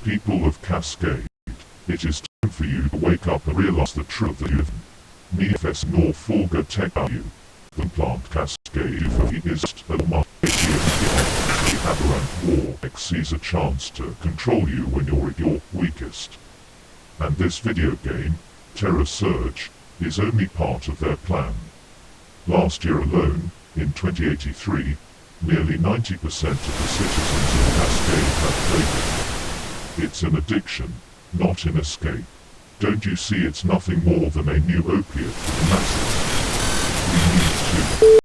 People of Cascade, it is time for you to wake up and realize the truth that you have manifest nor fulgur tech value. The plant Cascade for the is a the aberrant war sees a chance to control you when you're at your weakest. And this video game, Terror Surge, is only part of their plan. Last year alone, in 2083, nearly 90% of the citizens of Cascade have played it. It's an addiction, not an escape. Don't you see it's nothing more than a new opiate for the masses? We need to...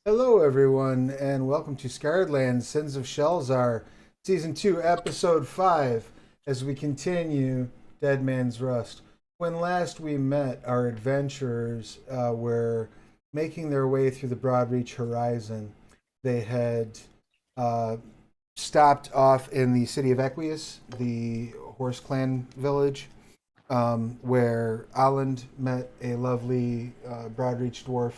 Hello, everyone, and welcome to Scarred Lands, Sins of Shelzar, Season 2, Episode 5, as we continue Dead Man's Rust. When last we met, our adventurers were making their way through the Broadreach horizon. They had stopped off in the city of Equius, the Horse Clan village, where Aland met a lovely Broadreach dwarf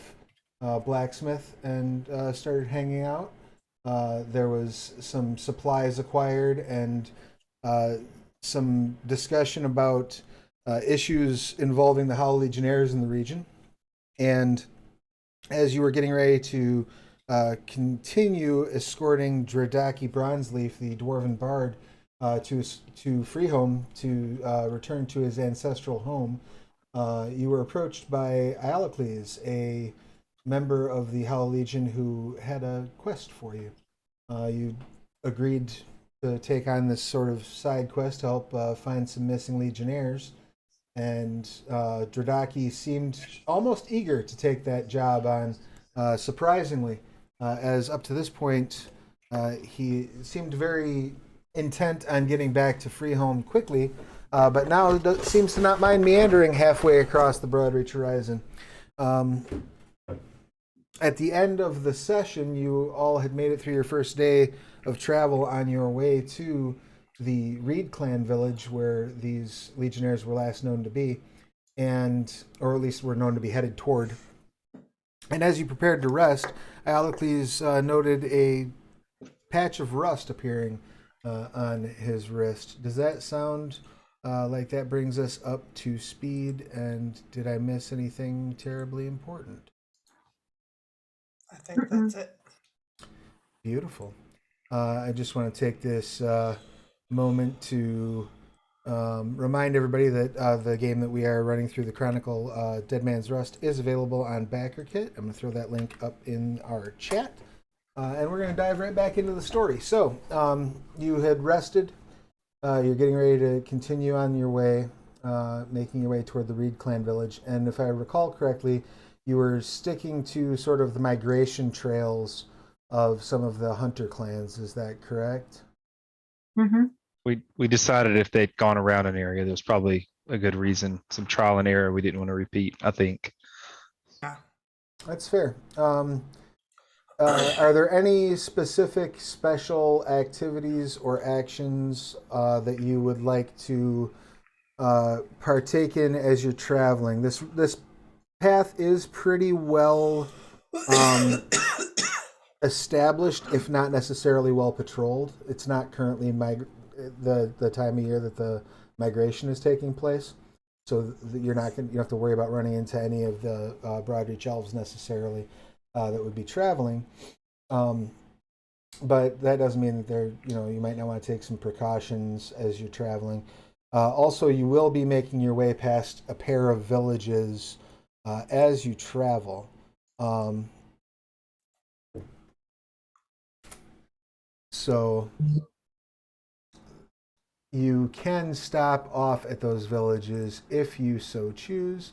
blacksmith and started hanging out. There was some supplies acquired and some discussion about issues involving the Howl Legionnaires in the region. And as you were getting ready to continue escorting Dredaki Bronzeleaf, the Dwarven Bard, to Freeholm to return to his ancestral home, you were approached by Ialocles, a member of the Howl Legion who had a quest for you. You agreed to take on this sort of side quest to help find some missing Legionnaires, and Dredaki seemed almost eager to take that job on surprisingly, as up to this point, he seemed very intent on getting back to Freeholm quickly, but now seems to not mind meandering halfway across the Broadreach horizon. At the end of the session, you all had made it through your first day of travel on your way to the Reed clan village where these legionnaires were last known to be, or at least were known to be headed toward. And as you prepared to rest, Alocles noted a patch of rust appearing on his wrist. Does that sound like that brings us up to speed? And did I miss anything terribly important? I think that's it. Beautiful. I just want to take this moment to remind everybody that the game that we are running through, the Chronicle Dead Man's Rust, is available on BackerKit. I'm going to throw that link up in our chat. And we're going to dive right back into the story. So, you had rested. You're getting ready to continue on your way, making your way toward the Reed clan village. And if I recall correctly, you were sticking to sort of the migration trails of some of the hunter clans. Is that correct? Mm-hmm. We decided if they'd gone around an area, there was probably a good reason, some trial and error we didn't want to repeat, I think. Yeah. That's fair. Are there any specific special activities or actions that you would like to partake in as you're traveling? This path is pretty well established, if not necessarily well patrolled. It's not currently the time of year that the migration is taking place, so you don't have to worry about running into any of the Broadreach elves necessarily that would be traveling. But that doesn't mean that you might not want to take some precautions as you're traveling. Also, you will be making your way past a pair of villages as you travel. So you can stop off at those villages if you so choose.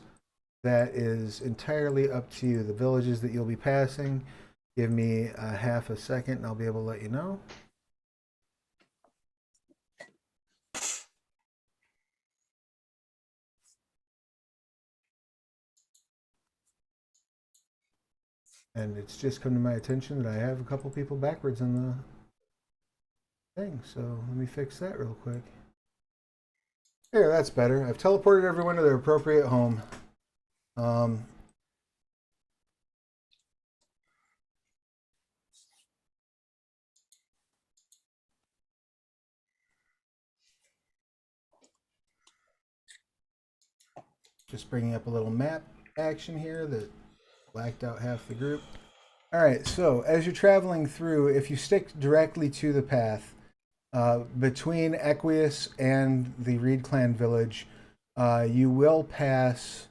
That is entirely up to you. The villages that you'll be passing, give me half a second and I'll be able to let you know. And it's just come to my attention that I have a couple people backwards in the thing, so let me fix that real quick. There, that's better. I've teleported everyone to their appropriate home. Just bringing up a little map action here that blacked out half the group. All right, so as you're traveling through, if you stick directly to the path between Equius and the Reed clan village, you will pass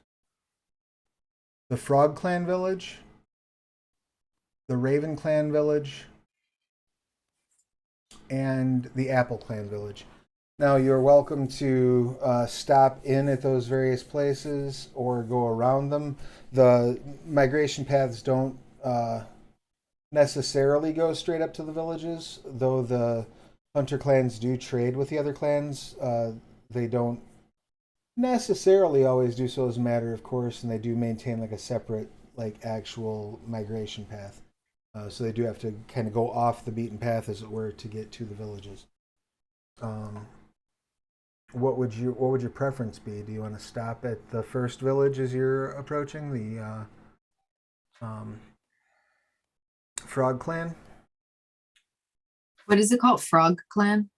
the Frog clan village, the Raven clan village, and the Apple clan village. Now, you're welcome to stop in at those various places or go around them. The migration paths don't necessarily go straight up to the villages, though the hunter clans do trade with the other clans. They don't necessarily always do so as a matter of course, and they do maintain like a separate, like actual migration path. So they do have to kind of go off the beaten path, as it were, to get to the villages. What would your preference be? Do you want to stop at the first village as you're approaching the Frog clan? What is it called? Frog clan?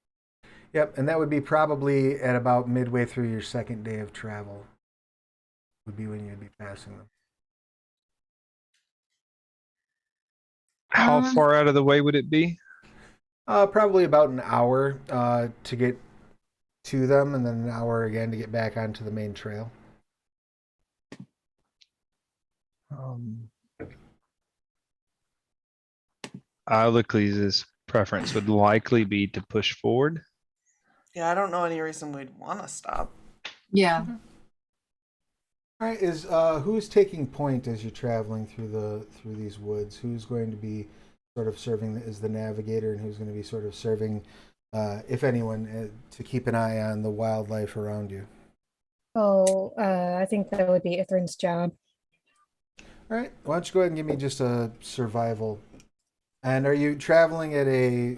Yep, and that would be probably at about midway through your second day of travel. Would be when you'd be passing them. How far out of the way would it be? Probably about an hour to get to them, and then an hour again to get back onto the main trail. Alocles' preference would likely be to push forward. Yeah, I don't know any reason we'd want to stop. Yeah. All right, is who's taking point as you're traveling through these woods? Who's going to be sort of serving as the navigator, and who's going to be sort of serving, if anyone, to keep an eye on the wildlife around you? Oh, I think that would be Ithrin's job. All right, why don't you go ahead and give me just a survival. And are you traveling at a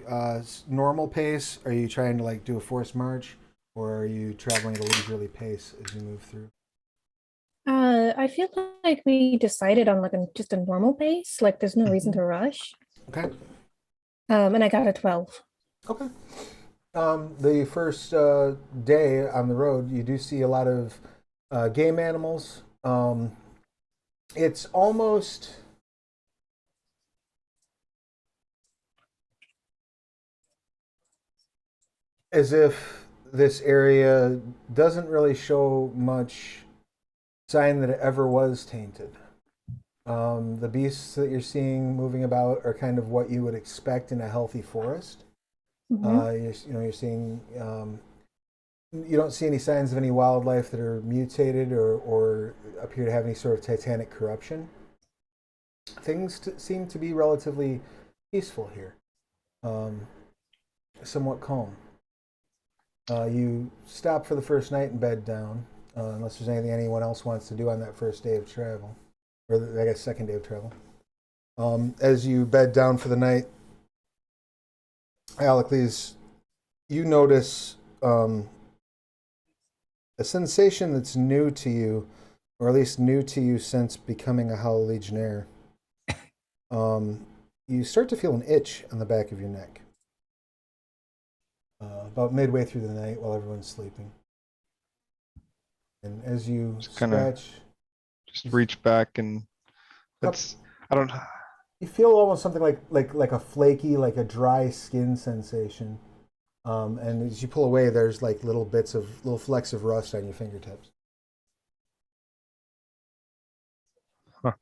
normal pace? Are you trying to like do a forced march, or are you traveling at a leisurely pace as you move through? I feel like we decided on like just a normal pace. Like there's no reason to rush. Okay. And I got a 12. Okay. The first day on the road, you do see a lot of game animals. It's almost as if this area doesn't really show much sign that it ever was tainted. The beasts that you're seeing moving about are kind of what you would expect in a healthy forest. You're seeing you don't see any signs of any wildlife that are mutated or appear to have any sort of titanic corruption. Things seem to be relatively peaceful here, somewhat calm. You stop for the first night and bed down, unless there's anything anyone else wants to do on that first day of travel, or I guess second day of travel. As you bed down for the night, Alacles, you notice a sensation that's new to you, or at least new to you since becoming a Hollow Legionnaire. You start to feel an itch on the back of your neck. About midway through the night while everyone's sleeping. And as you scratch... Just reach back and it's, I don't... You feel almost something like a flaky, like a dry skin sensation. And as you pull away, there's like little flecks of rust on your fingertips. Huh.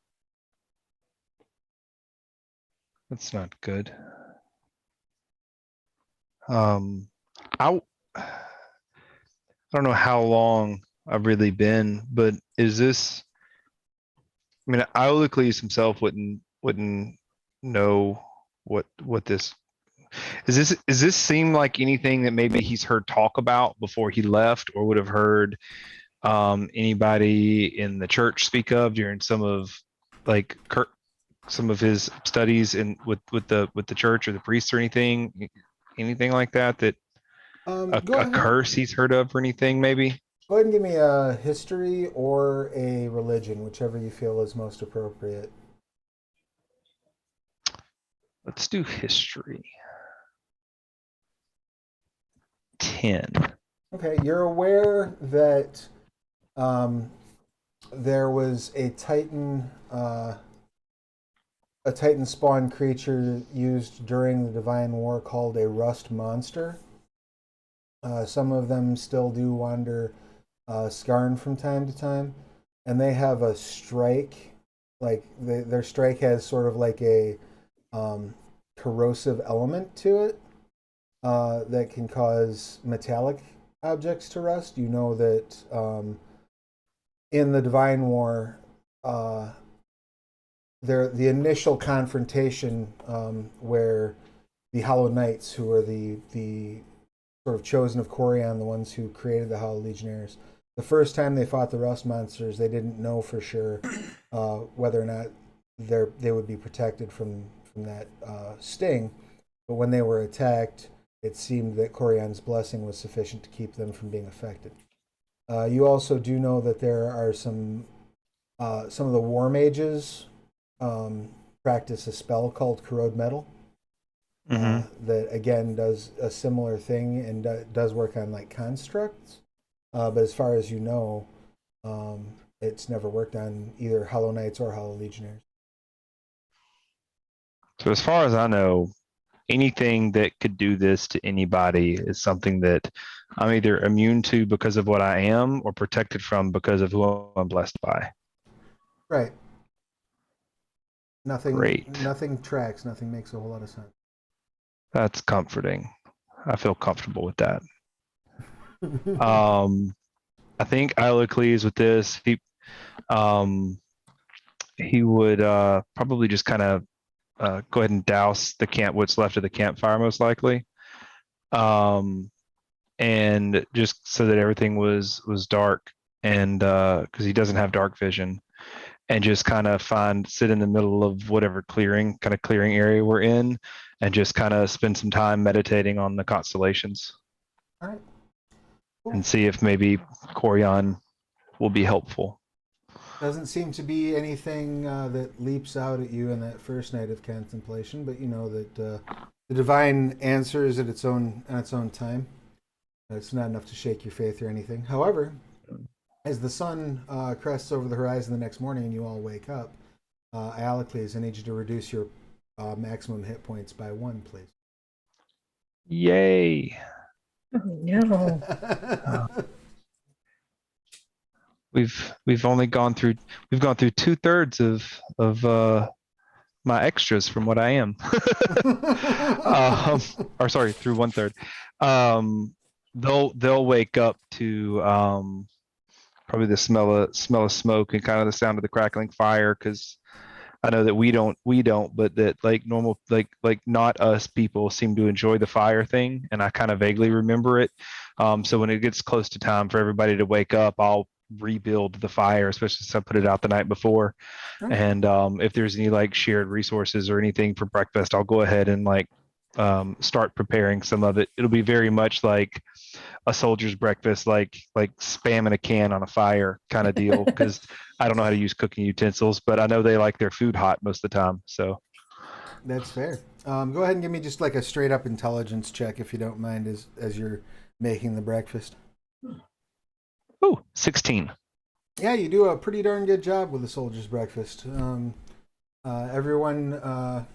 That's not good. I don't know how long I've really been, but is this, I mean, Iolocles himself wouldn't know what this is. This seem like anything that maybe he's heard talk about before he left, or would have heard anybody in the church speak of during some of his studies with the church or the priests or anything like that a curse he's heard of or anything maybe? Go ahead and give me a history or a religion, whichever you feel is most appropriate. Let's do history. 10. Okay, you're aware that there was a Titan spawn creature used during the Divine War called a rust monster. Some of them still do wander Skarn from time to time, and they have a strike. Like their strike has sort of like a corrosive element to it that can cause metallic objects to rust. You know that in the Divine War, the initial confrontation where the Hollow Knights, who are the sort of chosen of Corian, the ones who created the Hollow Legionnaires, the first time they fought the rust monsters, they didn't know for sure whether or not they would be protected from that sting. But when they were attacked, it seemed that Corian's blessing was sufficient to keep them from being affected. You also do know that there are some of the war mages practice a spell called Corrode Metal. That again does a similar thing and does work on like constructs, but as far as you know, it's never worked on either Hollow Knights or Hollow Legionnaires. So as far as I know, anything that could do this to anybody is something that I'm either immune to because of what I am or protected from because of who I'm blessed by. Right. Nothing. Great. Nothing tracks. Nothing makes a whole lot of sense. That's comforting. I feel comfortable with that. I think Iolocles with this, He would probably just kind of go ahead and douse what's left of the campfire, most likely. And just so that everything was dark, and because he doesn't have dark vision, and just kind of sit in the middle of whatever clearing area we're in, and just kind of spend some time meditating on the constellations. All right. Cool. And see if maybe Corian will be helpful. Doesn't seem to be anything that leaps out at you in that first night of contemplation, but you know that the divine answers at its own time. It's not enough to shake your faith or anything. However, as the sun crests over the horizon the next morning and you all wake up, Alacles, I need you to reduce your maximum hit points by 1, please. Yay! Oh no. We've only gone through 2/3 of my extras from what I am. Or sorry, through 1/3. They'll wake up to probably the smell of smoke and kind of the sound of the crackling fire, because I know that we don't, but that like normal, like not us people seem to enjoy the fire thing, and I kind of vaguely remember it. So when it gets close to time for everybody to wake up, I'll rebuild the fire, especially since I put it out the night before. Right. And if there's any like shared resources or anything for breakfast, I'll go ahead and like start preparing some of it. It'll be very much like a soldier's breakfast, like spamming a can on a fire kind of deal, because I don't know how to use cooking utensils, but I know they like their food hot most of the time. So that's fair. Go ahead and give me just like a straight up intelligence check, if you don't mind, as you're making the breakfast. Ooh, 16. Yeah, you do a pretty darn good job with the soldier's breakfast. Everyone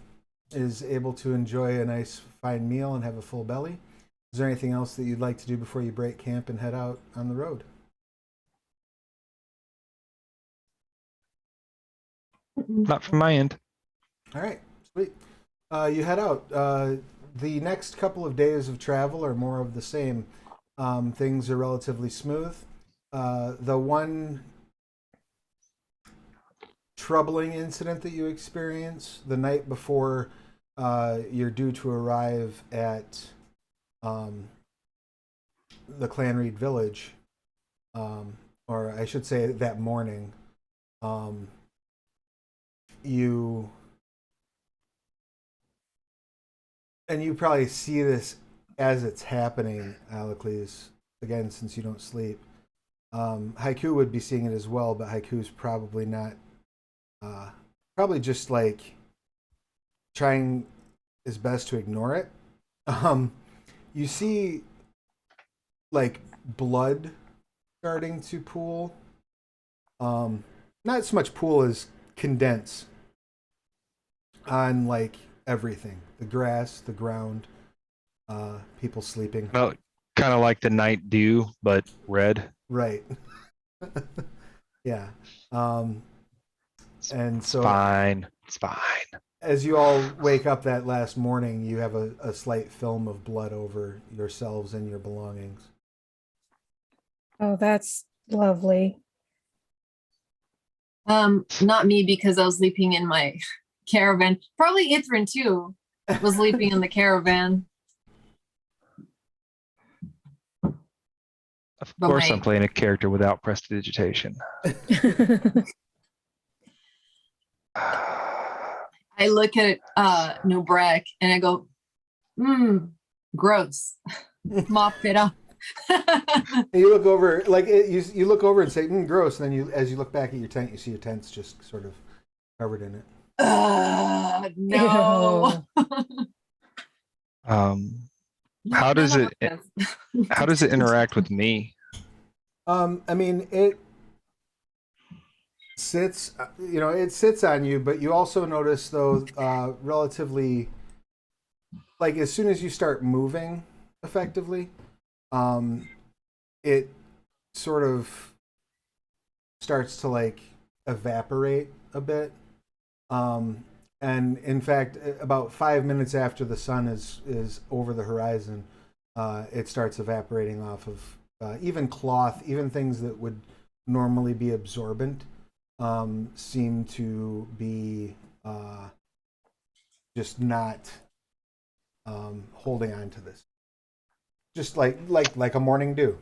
is able to enjoy a nice fine meal and have a full belly. Is there anything else that you'd like to do before you break camp and head out on the road? Not from my end. All right, sweet. You head out. The next couple of days of travel are more of the same. Things are relatively smooth. The one troubling incident that you experience the night before you're due to arrive at the Clanreed village, or I should say that morning, you probably see this as it's happening, Alacles, again, since you don't sleep. Haiku would be seeing it as well, but Haiku's probably not, probably just like trying his best to ignore it. You see like blood starting to pool. Not so much pool as condense on like everything. The grass, the ground, people sleeping. Well, kind of like the night dew, but red. Right. Yeah. And so It's fine. as you all wake up that last morning, you have a slight film of blood over yourselves and your belongings. Oh, that's lovely. Not me, because I was sleeping in my caravan. Probably Ithrin too was sleeping in the caravan. Of But course, my- I'm playing a character without prestidigitation. I look at Nubrek and I go, gross. Mop it up. And you look over, like you look over and say, "Gross." And then as you look back at your tent, you see your tent's just sort of covered in it. No. How does it interact with me? I mean, it sits, it sits on you, but you also notice, though, relatively, like as soon as you start moving effectively, it sort of starts to like evaporate a bit. And in fact, about 5 minutes after the sun is over the horizon, it starts evaporating off of even cloth, even things that would normally be absorbent seem to be just not holding on to this. Just like a morning dew.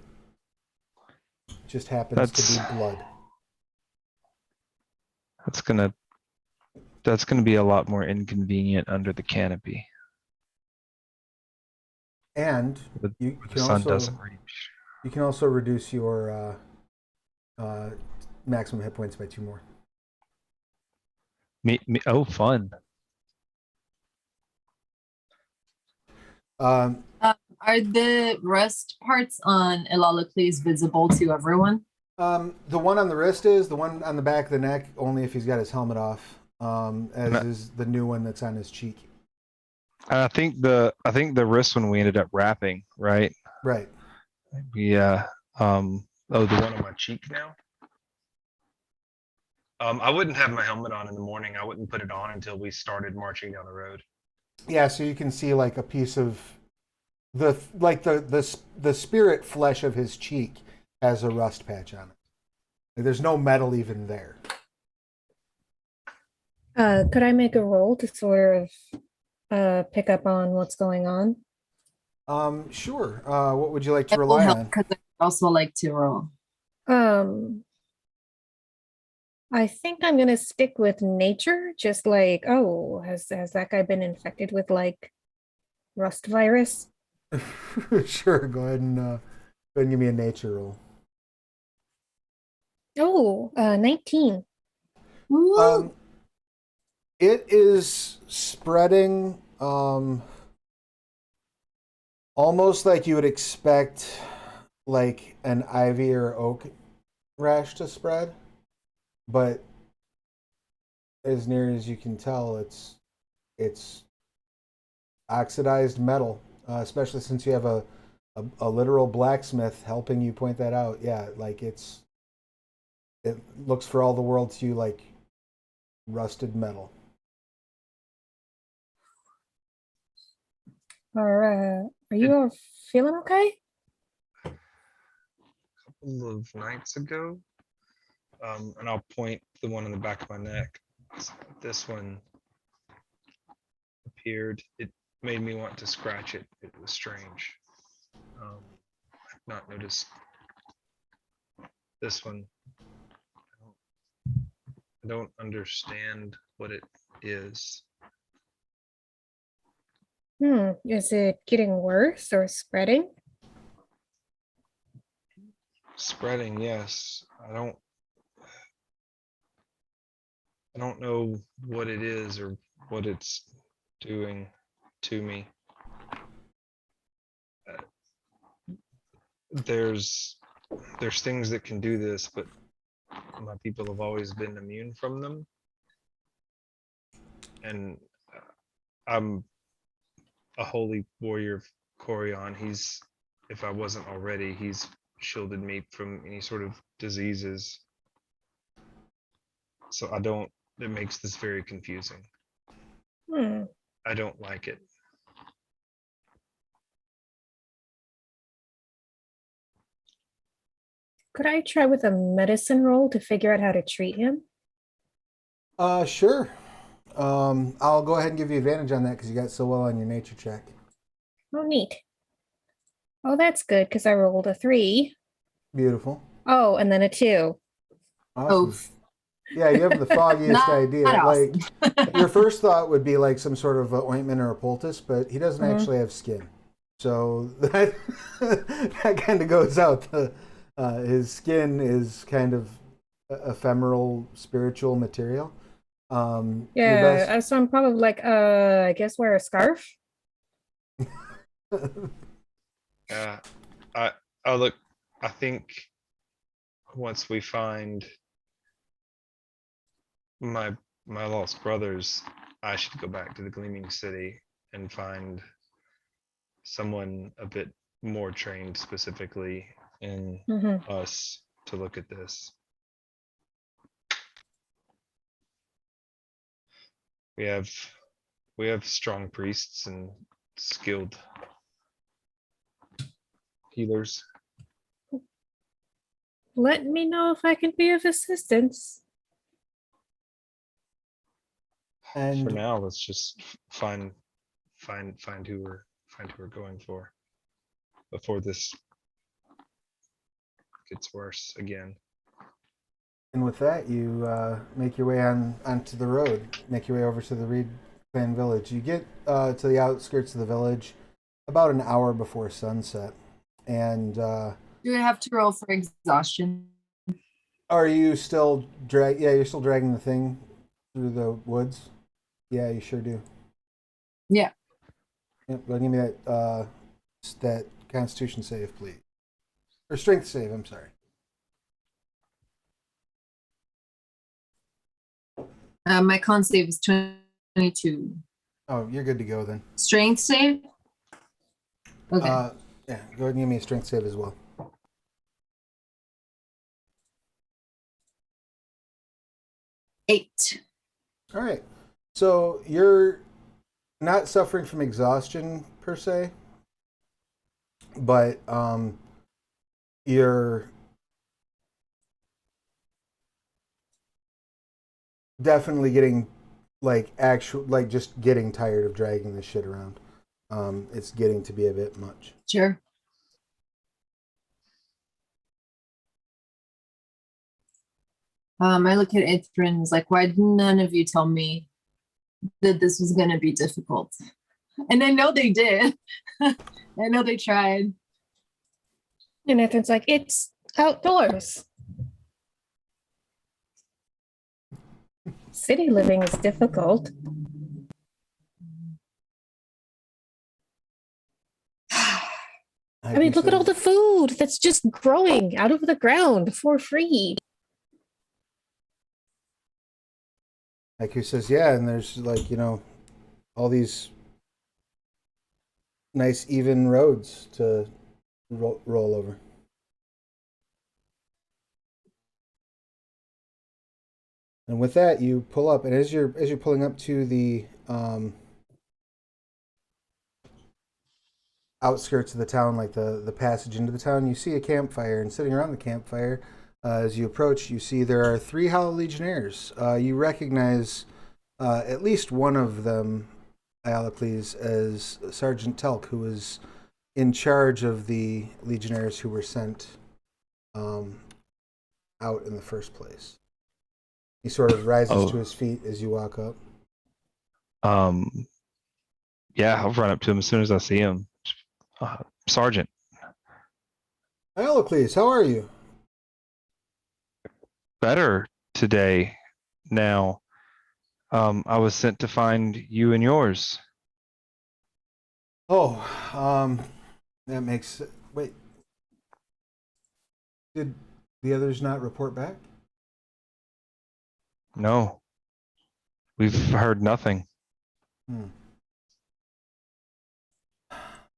Just happens to be blood. That's gonna be a lot more inconvenient under the canopy. And The, you the can sun also doesn't reach. you can also reduce your maximum hit points by 2 more. Oh, fun. Um, Are the rust parts on Elalocles visible to everyone? the one on the wrist is, the one on the back of the neck only if he's got his helmet off. As And is the new one that's on his cheek. I think the wrist one we ended up wrapping, right? Right. Yeah. Oh, the one on my cheek now. I wouldn't have my helmet on in the morning. I wouldn't put it on until we started marching down the road. Yeah, so you can see like a piece of the spirit flesh of his cheek has a rust patch on it. There's no metal even there. Could I make a roll to sort of pick up on what's going on? Sure. What would you like to It will rely help on? because I also like to roll. I think I'm gonna stick with nature, just like, oh, has that guy been infected with like rust virus? Sure. Go ahead and give me a nature roll. Oh, 19. Woo! It is spreading almost like you would expect like an ivy or oak rash to spread, but as near as you can tell, it's oxidized metal, especially since you have a literal blacksmith helping you point that out. Yeah, like it looks for all the world to you like rusted metal. Are you all feeling okay? Couple of nights ago, and I'll point the one on the back of my neck. This one appeared. It made me want to scratch it. It was strange. I've not noticed this one. I don't understand what it is. Is it getting worse or spreading? Spreading, yes. I don't know what it is or what it's doing to me. There's things that can do this, but my people have always been immune from them. And I'm a holy warrior of Corion. If I wasn't already, he's shielded me from any sort of diseases. So it makes this very confusing. I don't like it. Could I try with a medicine roll to figure out how to treat him? Sure. I'll go ahead and give you advantage on that because you got so well on your nature check. Oh, neat. Oh, that's good because I rolled a 3. Beautiful. Oh, and then a 2. Awesome. Oof. Yeah, you have the foggiest Not idea. awesome. Like your first thought would be like some sort of ointment or a poultice, but he doesn't actually have skin, so that that kind of goes out. His skin is kind of ephemeral spiritual material. Your Yeah, best. so I'm probably like, I guess wear a scarf. Yeah, I look. I think once we find my lost brothers, I should go back to the Gleaming City and find someone a bit more trained specifically in us to look at this. We have strong priests and skilled healers. let me know if I can be of assistance. And For now, let's just find who we're going for before this gets worse again. And with that, you make your way onto the road. Make your way over to the Reed Clan village. You get to the outskirts of the village about an hour before sunset. And Do I have to roll for exhaustion? are you still Yeah, you're still dragging the thing through the woods. Yeah, you sure do. Yeah. Yep. Well, give me that Constitution save, please, or Strength save. I'm sorry. My con save is 22. Oh, you're good to go then. Strength save? Okay. Yeah, go ahead and give me a Strength save as well. 8. All right. So you're not suffering from exhaustion per se, but you're definitely getting just getting tired of dragging this shit around. It's getting to be a bit much. Sure. I look at Ithrin and was like, why did none of you tell me that this was going to be difficult? And I know they did. I know they tried. And Ethan's like, it's outdoors. City living is difficult. I mean, look at all the food that's just growing out of the ground for free. Like who says, yeah, and there's all these nice even roads to roll over. And with that, you pull up, and as you're pulling up to the outskirts of the town, like the passage into the town, you see a campfire, and sitting around the campfire, as you approach, you see there are 3 Hollow Legionnaires. You recognize at least one of them, Iolocles, as Sergeant Telk, who was in charge of the Legionnaires who were sent out in the first place. He sort of rises to his feet as you walk up. Yeah, I'll run up to him as soon as I see him. Sergeant. Iolocles, how are you? Better today. Now, I was sent to find you and yours. Oh, that makes... Wait. Did the others not report back? No, we've heard nothing.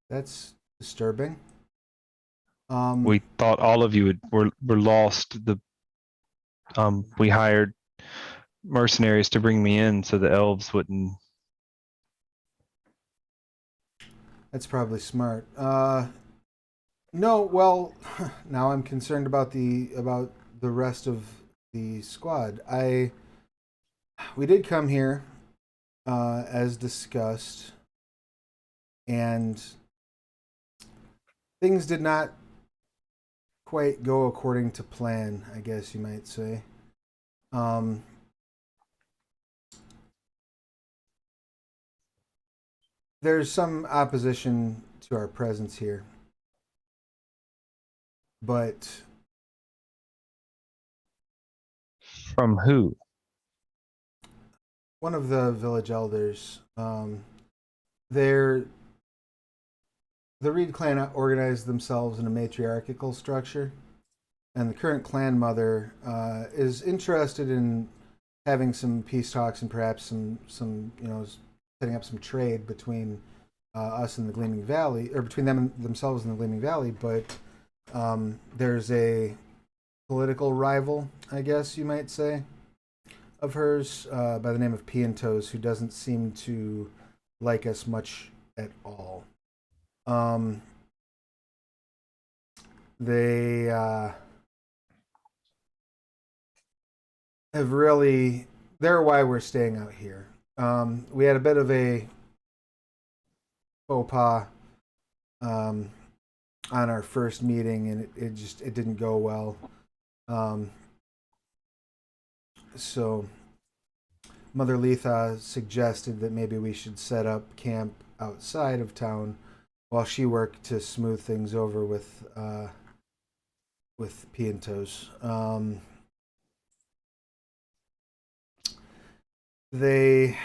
That's disturbing. We thought all of you were lost. We hired mercenaries to bring me in so the elves wouldn't. That's probably smart. No, well, now I'm concerned about the rest of the squad. We did come here as discussed, and things did not quite go according to plan, I guess you might say. There's some opposition to our presence here, but From who? one of the village elders, the Reed clan organized themselves in a matriarchal structure, and the current clan mother is interested in having some peace talks and perhaps some setting up some trade between us and the Gleaming Valley, or between them and themselves and the Gleaming Valley. But there's a political rival, I guess you might say, of hers by the name of Piantos, who doesn't seem to like us much at all. They have really, they're why we're staying out here. We had a bit of a faux pas on our first meeting, and it didn't go well. So Mother Letha suggested that maybe we should set up camp outside of town while she worked to smooth things over with Piantos. They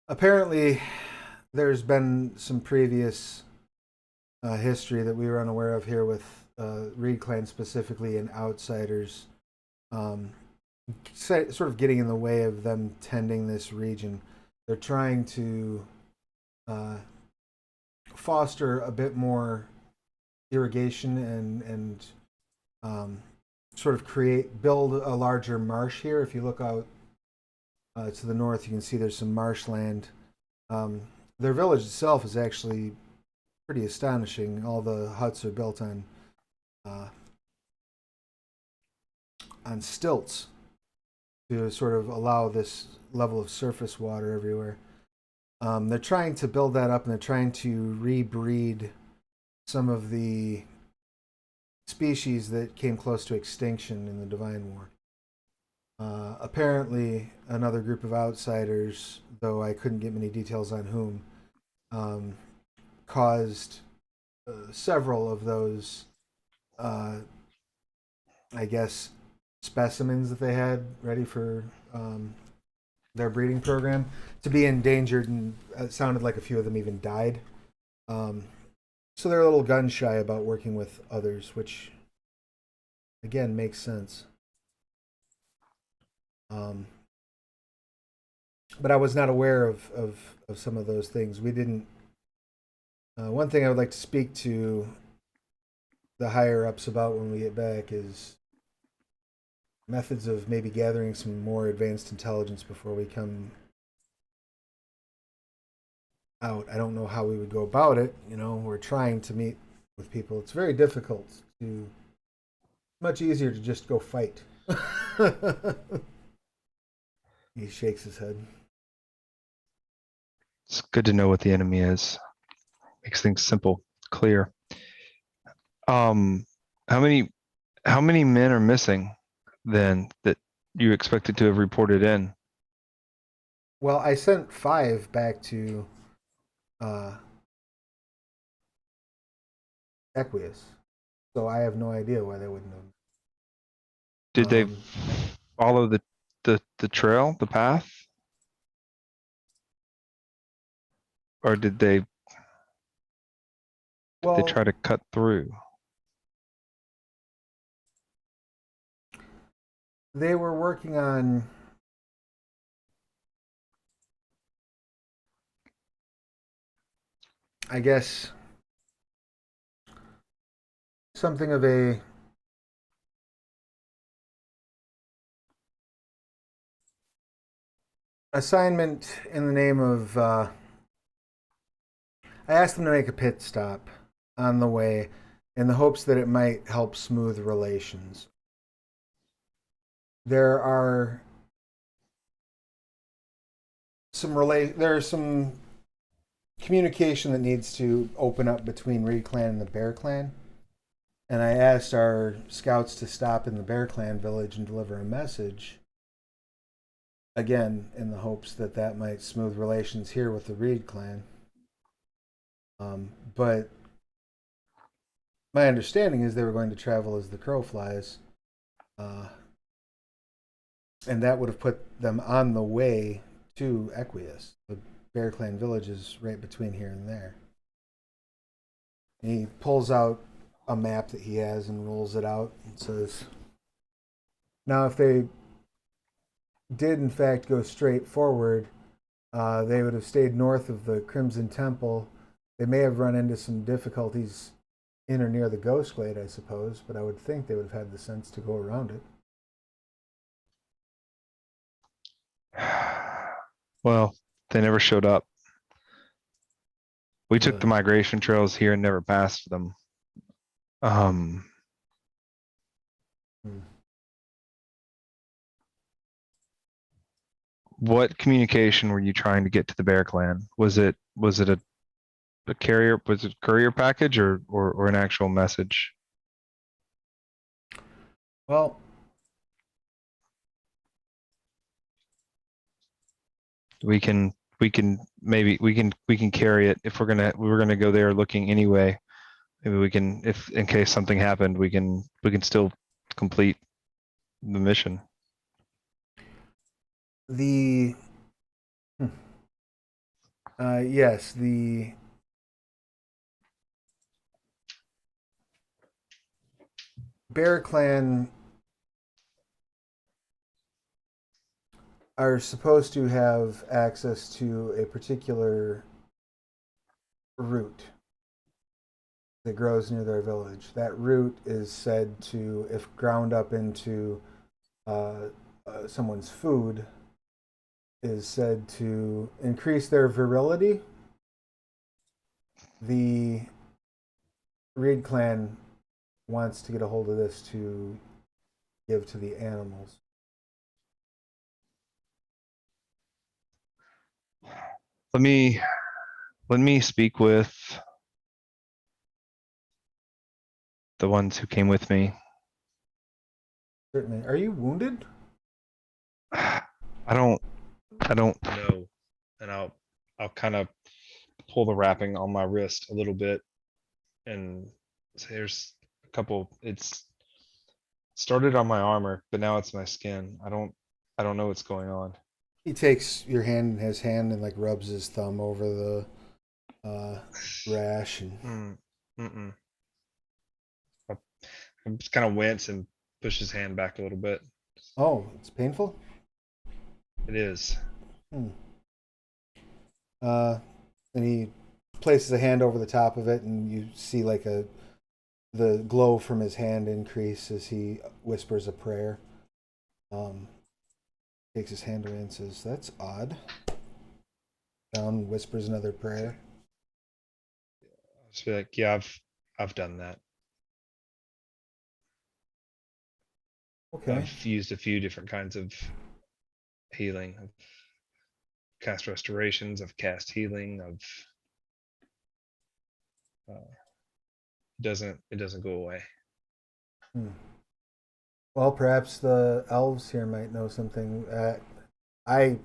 apparently there's been some previous history that we were unaware of here with Reed Clan specifically and outsiders sort of getting in the way of them tending this region. They're trying to foster a bit more irrigation and sort of build a larger marsh here. If you look out to the north, you can see there's some marshland. Their village itself is actually pretty astonishing. All the huts are built on stilts to sort of allow this level of surface water everywhere. They're trying to build that up, and they're trying to rebreed some of the species that came close to extinction in the Divine War. Apparently, another group of outsiders, though I couldn't get many details on whom, caused several of those, I guess, specimens that they had ready for their breeding program to be endangered, and it sounded like a few of them even died. So they're a little gun shy about working with others, which again makes sense. But I was not aware of some of those things. We didn't. One thing I would like to speak to the higher ups about when we get back is methods of maybe gathering some more advanced intelligence before we come out. I don't know how we would go about it. You know, we're trying to meet with people. It's very difficult to, much easier to just go fight. He shakes his head. It's good to know what the enemy is. Makes things simple, clear. How many men are missing then that you expected to have reported in? Well, I sent 5 back to Equius, so I have no idea why they wouldn't have. Did they follow the trail, the path? Or did they try to cut through? They were working on I guess something of a assignment in the name of I asked them to make a pit stop on the way in the hopes that it might help smooth relations. There are some communication that needs to open up between Reed Clan and the Bear Clan. And I asked our scouts to stop in the Bear Clan village and deliver a message. Again, in the hopes that that might smooth relations here with the Reed Clan. But my understanding is they were going to travel as the crow flies. And that would have put them on the way to Equius. The Bear Clan village is right between here and there. And he pulls out a map that he has and rolls it out and says, now if they did in fact go straight forward, they would have stayed north of the Crimson Temple. They may have run into some difficulties in or near the Ghost Glade, I suppose, but I would think they would have had the sense to go around it. Well, they never showed up. We took the migration trails here and never passed them. Um, Hmm. what communication were you trying to get to the Bear Clan? Was it a carrier? Was it a courier package or an actual message? Well, We can carry it if we're gonna go there looking anyway. Maybe we can, if in case something happened, we can still complete the mission. the yes, the Bear Clan are supposed to have access to a particular root that grows near their village. That root is said to, if ground up into someone's food, is said to increase their virility. The Reed clan wants to get a hold of this to give to the animals. Let me speak with the ones who came with me. Certainly. Are you wounded? I don't know, and I'll kind of pull the wrapping on my wrist a little bit, and say there's a couple. It's started on my armor, but now it's my skin. I don't know what's going on. He takes your hand in his hand and like rubs his thumb over the rash and Mm. I just kind of wince and push his hand back a little bit. oh, it's painful. It is. Hmm. And he places a hand over the top of it, and you see like the glow from his hand increase as he whispers a prayer. Takes his hand away and says, "That's odd." Down, whispers another prayer. I'll just be like, yeah, I've done that. Okay. I've used a few different kinds of healing. I've cast restorations. I've cast healing. It doesn't go away. Hmm. Well, perhaps the elves here might know something. I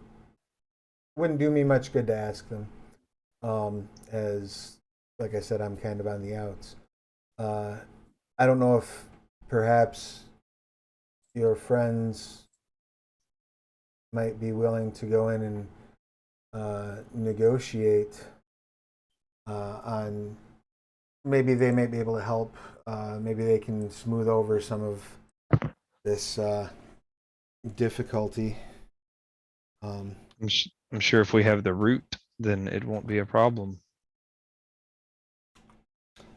wouldn't do me much good to ask them. As like I said, I'm kind of on the outs. I don't know if perhaps your friends might be willing to go in and negotiate on. Maybe they might be able to help. Maybe they can smooth over some of this difficulty. I'm sure if we have the root, then it won't be a problem.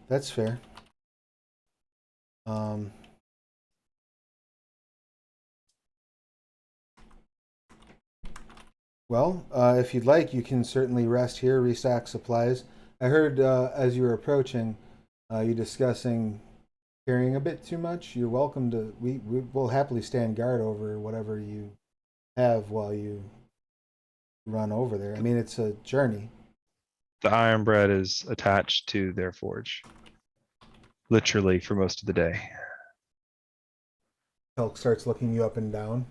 That's fair. Well, if you'd like, you can certainly rest here, restock supplies. I heard as you were approaching, you discussing carrying a bit too much. You're welcome to. We will happily stand guard over whatever you have while you run over there. I mean, it's a journey. The iron bread is attached to their forge, literally for most of the day. Elk starts looking you up and down.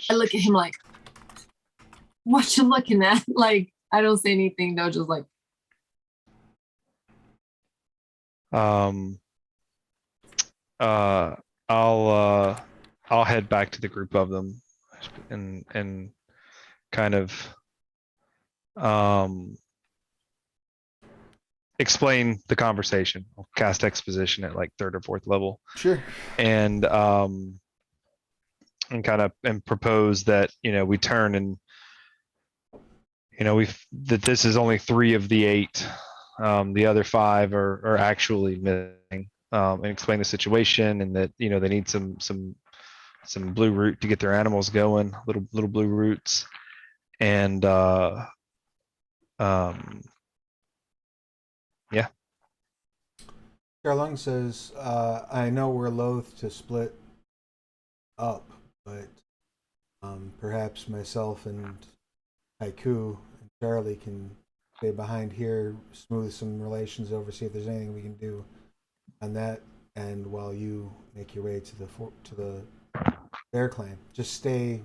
I look at him like, what you looking at? Like, I don't say anything though, just like, Um, uh, I'll head back to the group of them and kind of explain the conversation. I'll cast exposition at like 3rd or 4th level Sure. and kind of and propose that we turn and that this is only 3 of the 8. The other 5 are actually missing, and explain the situation and that they need some blue root to get their animals going, little blue roots, and Charlung says, I know we're loath to split up, but perhaps myself and Haiku and Charlie can stay behind here, smooth some relations over, see if there's anything we can do on that end while you make your way to the Bear Clan. Just stay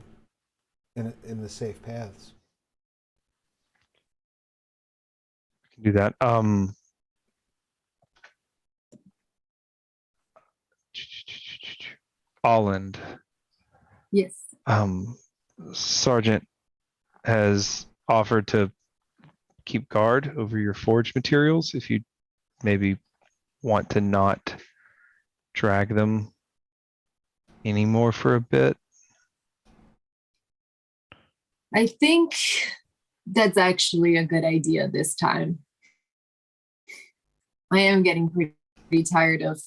in the safe paths. I can do that. Holland. Yes. Sergeant has offered to keep guard over your forge materials if you maybe want to not drag them anymore for a bit. I think that's actually a good idea this time. I am getting pretty tired of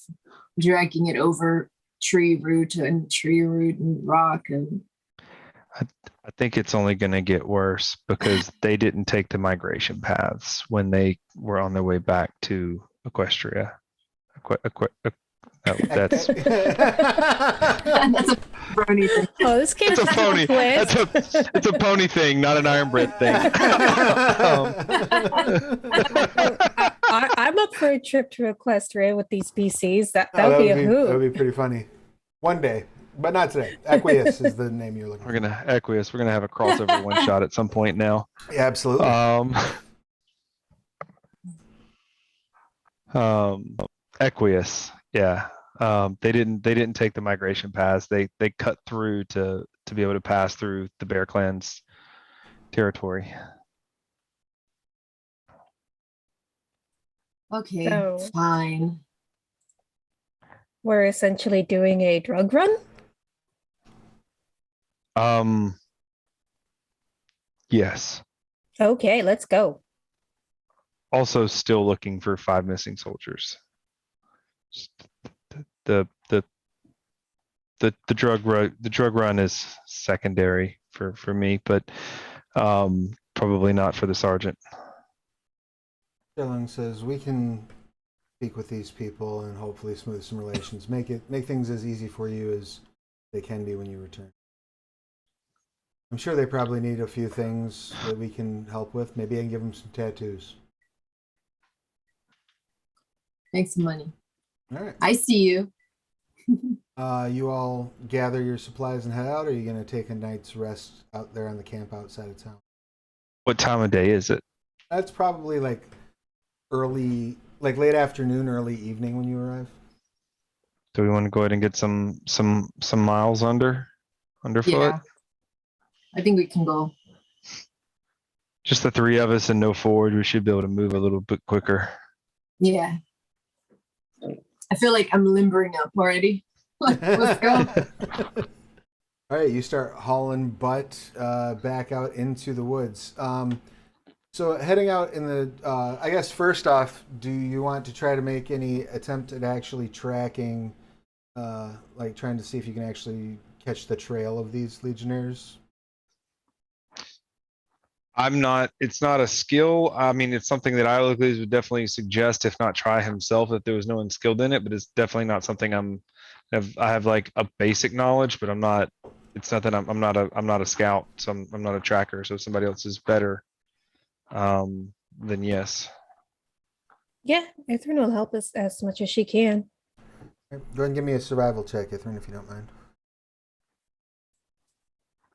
dragging it over tree root and rock and I think it's only going to get worse because they didn't take the migration paths when they were on their way back to Equestria. No, that's that's a brony thing. Oh, this came it's a with pony. twist. It's a pony thing, not an ironbred thing. I'm up for a trip to Equestria with these PCs. That would be a hoot. That would be pretty funny. One day, but not today. Acquiesce is the name you're looking for. We're gonna Acquiesce. We're gonna have a crossover one shot at some point now. Yeah, absolutely. Acquiesce. Yeah. They didn't take the migration paths. They cut through to be able to pass through the Bear Clan's territory. Okay, So- fine. We're essentially doing a drug run. Yes. Okay, let's go. Also still looking for 5 missing soldiers. The drug run is secondary for me, but probably not for the sergeant. Sterling says we can speak with these people and hopefully smooth some relations. Make things as easy for you as they can be when you return. I'm sure they probably need a few things that we can help with. Maybe I can give them some tattoos. Make some money. All right. I see you. You all gather your supplies and head out, or are you going to take a night's rest out there on the camp outside of town? What time of day is it? That's probably like late afternoon, early evening when you arrive. Do we want to go ahead and get some miles underfoot? Yeah. I think we can go. Just the 3 of us and no forward. We should be able to move a little bit quicker. Yeah. I feel like I'm limbering up already. Let's go. All right, you start hauling butt back out into the woods. So heading out in the, I guess first off, do you want to try to make any attempt at actually tracking, like trying to see if you can actually catch the trail of these legionnaires? It's not a skill. I mean, it's something that Iolocles would definitely suggest, if not try himself, if there was no one skilled in it, but it's definitely not something I have like a basic knowledge, but it's not that I'm not a scout, so I'm not a tracker. So if somebody else is better, then yes. Yeah, Ithrin will help us as much as she can. Okay, go ahead and give me a survival check, Ithrin, if you don't mind.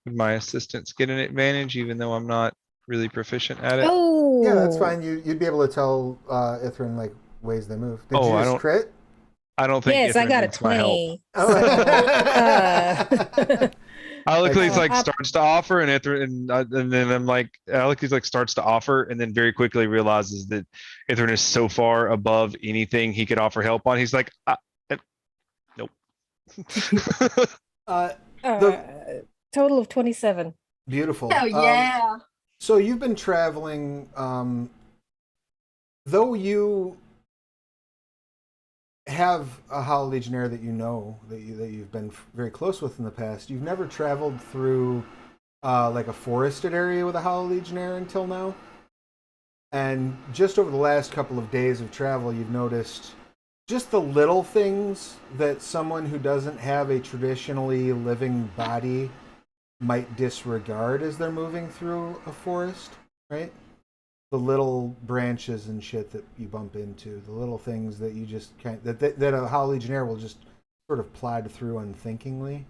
Would my assistants get an advantage, even though I'm not really proficient at it? Oh, Yeah, that's fine. You'd be able to tell Ithrin like ways they move. Did you I just don't- crit? I don't think. Yes, I Ithrin got a needs my help. 20. Oh. Iolocles like I- starts to offer, and then I'm like, Iolocles like starts to offer, and then very quickly realizes that Ithrin is so far above anything he could offer help on. He's like, nope. Total of 27. Beautiful. Oh yeah. So you've been traveling, though you have a Hollow Legionnaire that you know that you've been very close with in the past. You've never traveled through like a forested area with a Hollow Legionnaire until now. And just over the last couple of days of travel, you've noticed just the little things that someone who doesn't have a traditionally living body might disregard as they're moving through a forest, right? The little branches and shit that you bump into, the little things that you just can't, that a Hollow Legionnaire will just sort of plod through unthinkingly,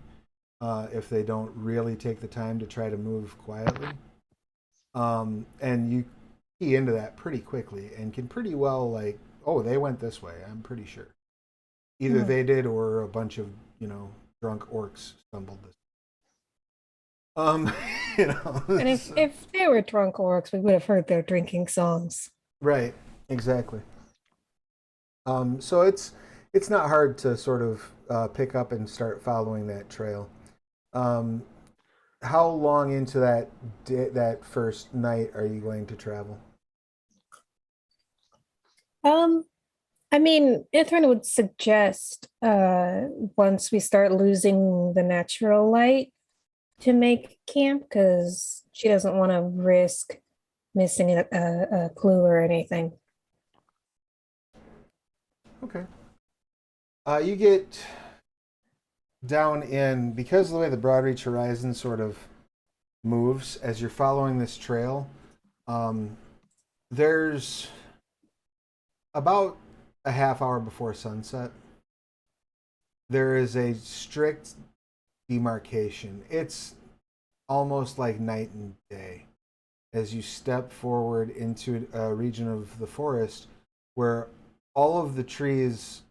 if they don't really take the time to try to move quietly. And you key into that pretty quickly and can pretty well, like, oh, they went this way, I'm pretty sure. Either they did or a bunch of, drunk orcs stumbled this. And if they were drunk orcs, we would have heard their drinking songs. Right, exactly. So it's not hard to sort of pick up and start following that trail. How long into that first night are you going to travel? I mean, Ithrin would suggest once we start losing the natural light to make camp, because she doesn't want to risk missing a clue or anything. Okay. You get down in, because of the way the Broadreach Horizon sort of moves as you're following this trail, there's about a half hour before sunset, there is a strict demarcation. It's almost like night and day as you step forward into a region of the forest where all of the trees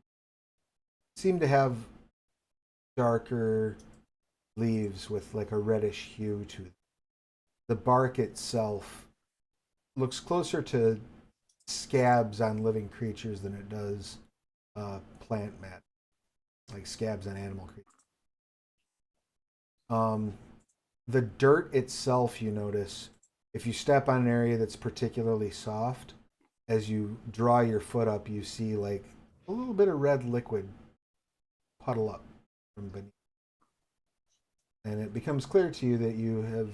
seem to have darker leaves with like a reddish hue to them. The bark itself looks closer to scabs on living creatures than it does plant matter, like scabs on animal creatures. The dirt itself, you notice, if you step on an area that's particularly soft, as you draw your foot up, you see like a little bit of red liquid puddle up from beneath. And it becomes clear to you that you have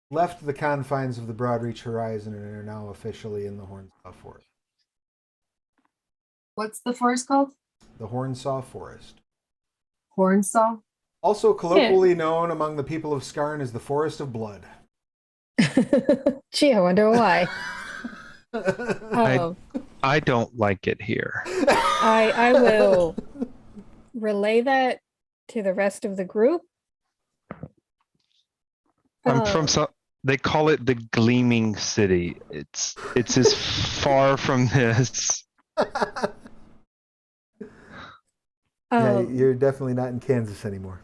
left the confines of the Broadreach Horizon and are now officially in the Hornsaw Forest. What's the forest called? The Hornsaw Forest. Hornsaw? Also colloquially known among the people of Skarn as the Forest of Blood. Gee, I wonder why. I don't like it here. I will relay that to the rest of the group. I'm from some. They call it the Gleaming City. It's as far from this. Yeah, you're definitely not in Kansas anymore.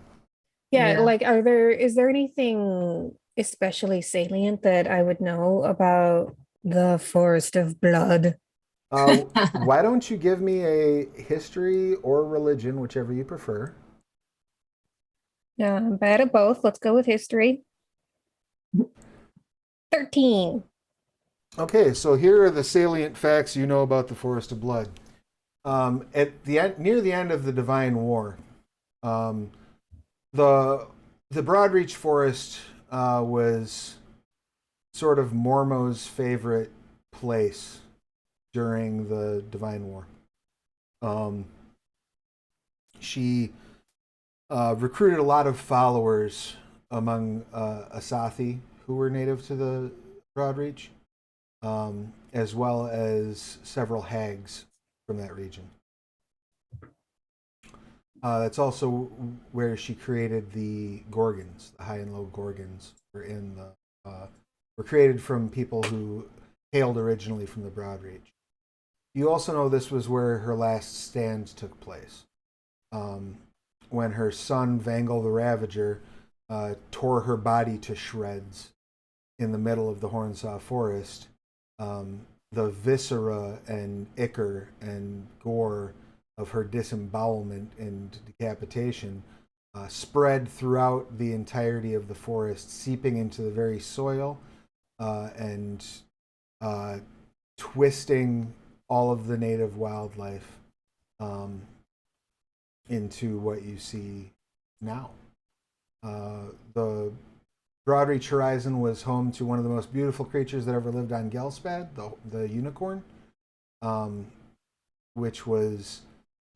Yeah, like is there anything especially salient that I would know about the Forest of Blood? Why don't you give me a history or religion, whichever you prefer? Yeah, I'm bad at both. Let's go with history. 13. Okay, so here are the salient facts you know about the Forest of Blood. At the end, near the end of the Divine War, the Broadreach Forest was sort of Mormo's favorite place during the Divine War. She recruited a lot of followers among Asathi, who were native to the Broadreach, as well as several hags from that region. That's also where she created the Gorgons, the high and low Gorgons were created from people who hailed originally from the Broadreach. You also know this was where her last stand took place, when her son Vangal the Ravager tore her body to shreds in the middle of the Hornsaw Forest. The viscera and ichor and gore of her disembowelment and decapitation spread throughout the entirety of the forest, seeping into the very soil and twisting all of the native wildlife into what you see now. The Broadreach Horizon was home to one of the most beautiful creatures that ever lived on Gelspad, the unicorn. which was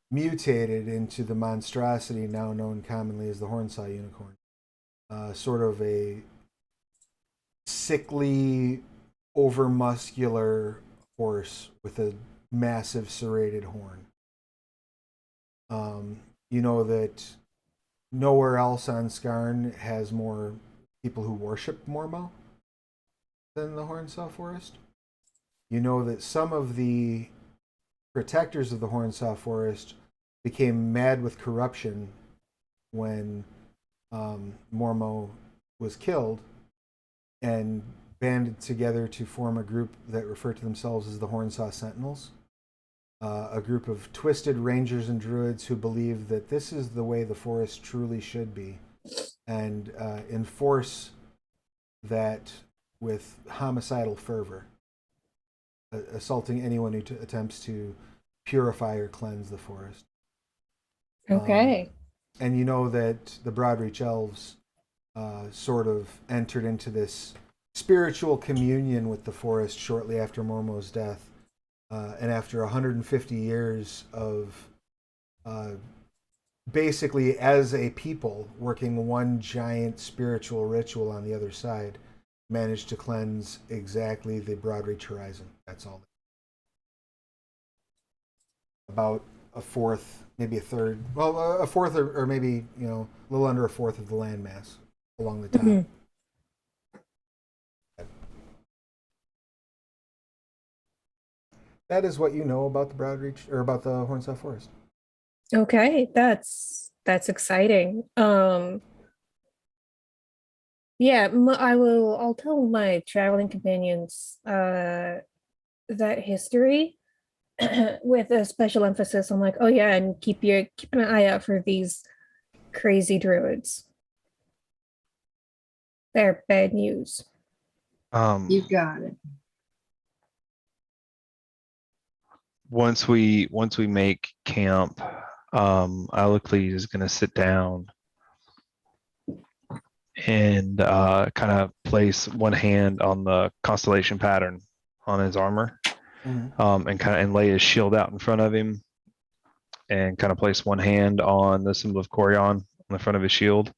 mutated into the monstrosity now known commonly as the Hornsaw unicorn. Sort of a sickly, over-muscular horse with a massive serrated horn. You know that nowhere else on Skarn has more people who worship Mormo than the Hornsaw Forest. You know that some of the protectors of the Hornsaw Forest became mad with corruption when Mormo was killed and banded together to form a group that refer to themselves as the Hornsaw Sentinels. A group of twisted rangers and druids who believe that this is the way the forest truly should be, and enforce that with homicidal fervor, assaulting anyone who attempts to purify or cleanse the forest. Okay. And you know that the Broadreach elves sort of entered into this spiritual communion with the forest shortly after Mormo's death. And after 150 years of basically as a people working one giant spiritual ritual on the other side, managed to cleanse exactly the Broadreach horizon. That's all. About a fourth, maybe a third, well, a fourth or maybe, a little under a fourth of the landmass along the top. Mhm. That is what you know about the Broadreach, or about the Hornsaw Forest. Okay, that's exciting. Yeah, I'll tell my traveling companions that history with a special emphasis on, like, oh yeah, and keep an eye out for these crazy druids. They're bad news. You got it. Once we make camp, Alacles is going to sit down and kind of place one hand on the constellation pattern on his armor, and lay his shield out in front of him, and kind of place one hand on the symbol of Corion on the front of his shield,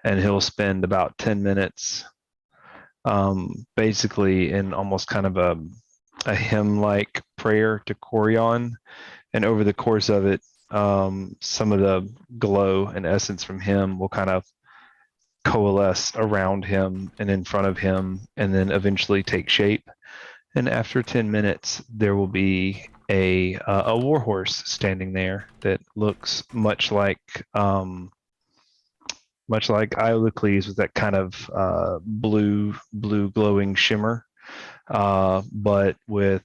and he'll spend about 10 minutes basically in almost kind of a hymn-like prayer to Corion. And over the course of it, some of the glow and essence from him will kind of coalesce around him and in front of him, and then eventually take shape. And after 10 minutes, there will be a warhorse standing there that looks much like Iolocles, with that kind of blue glowing shimmer, but with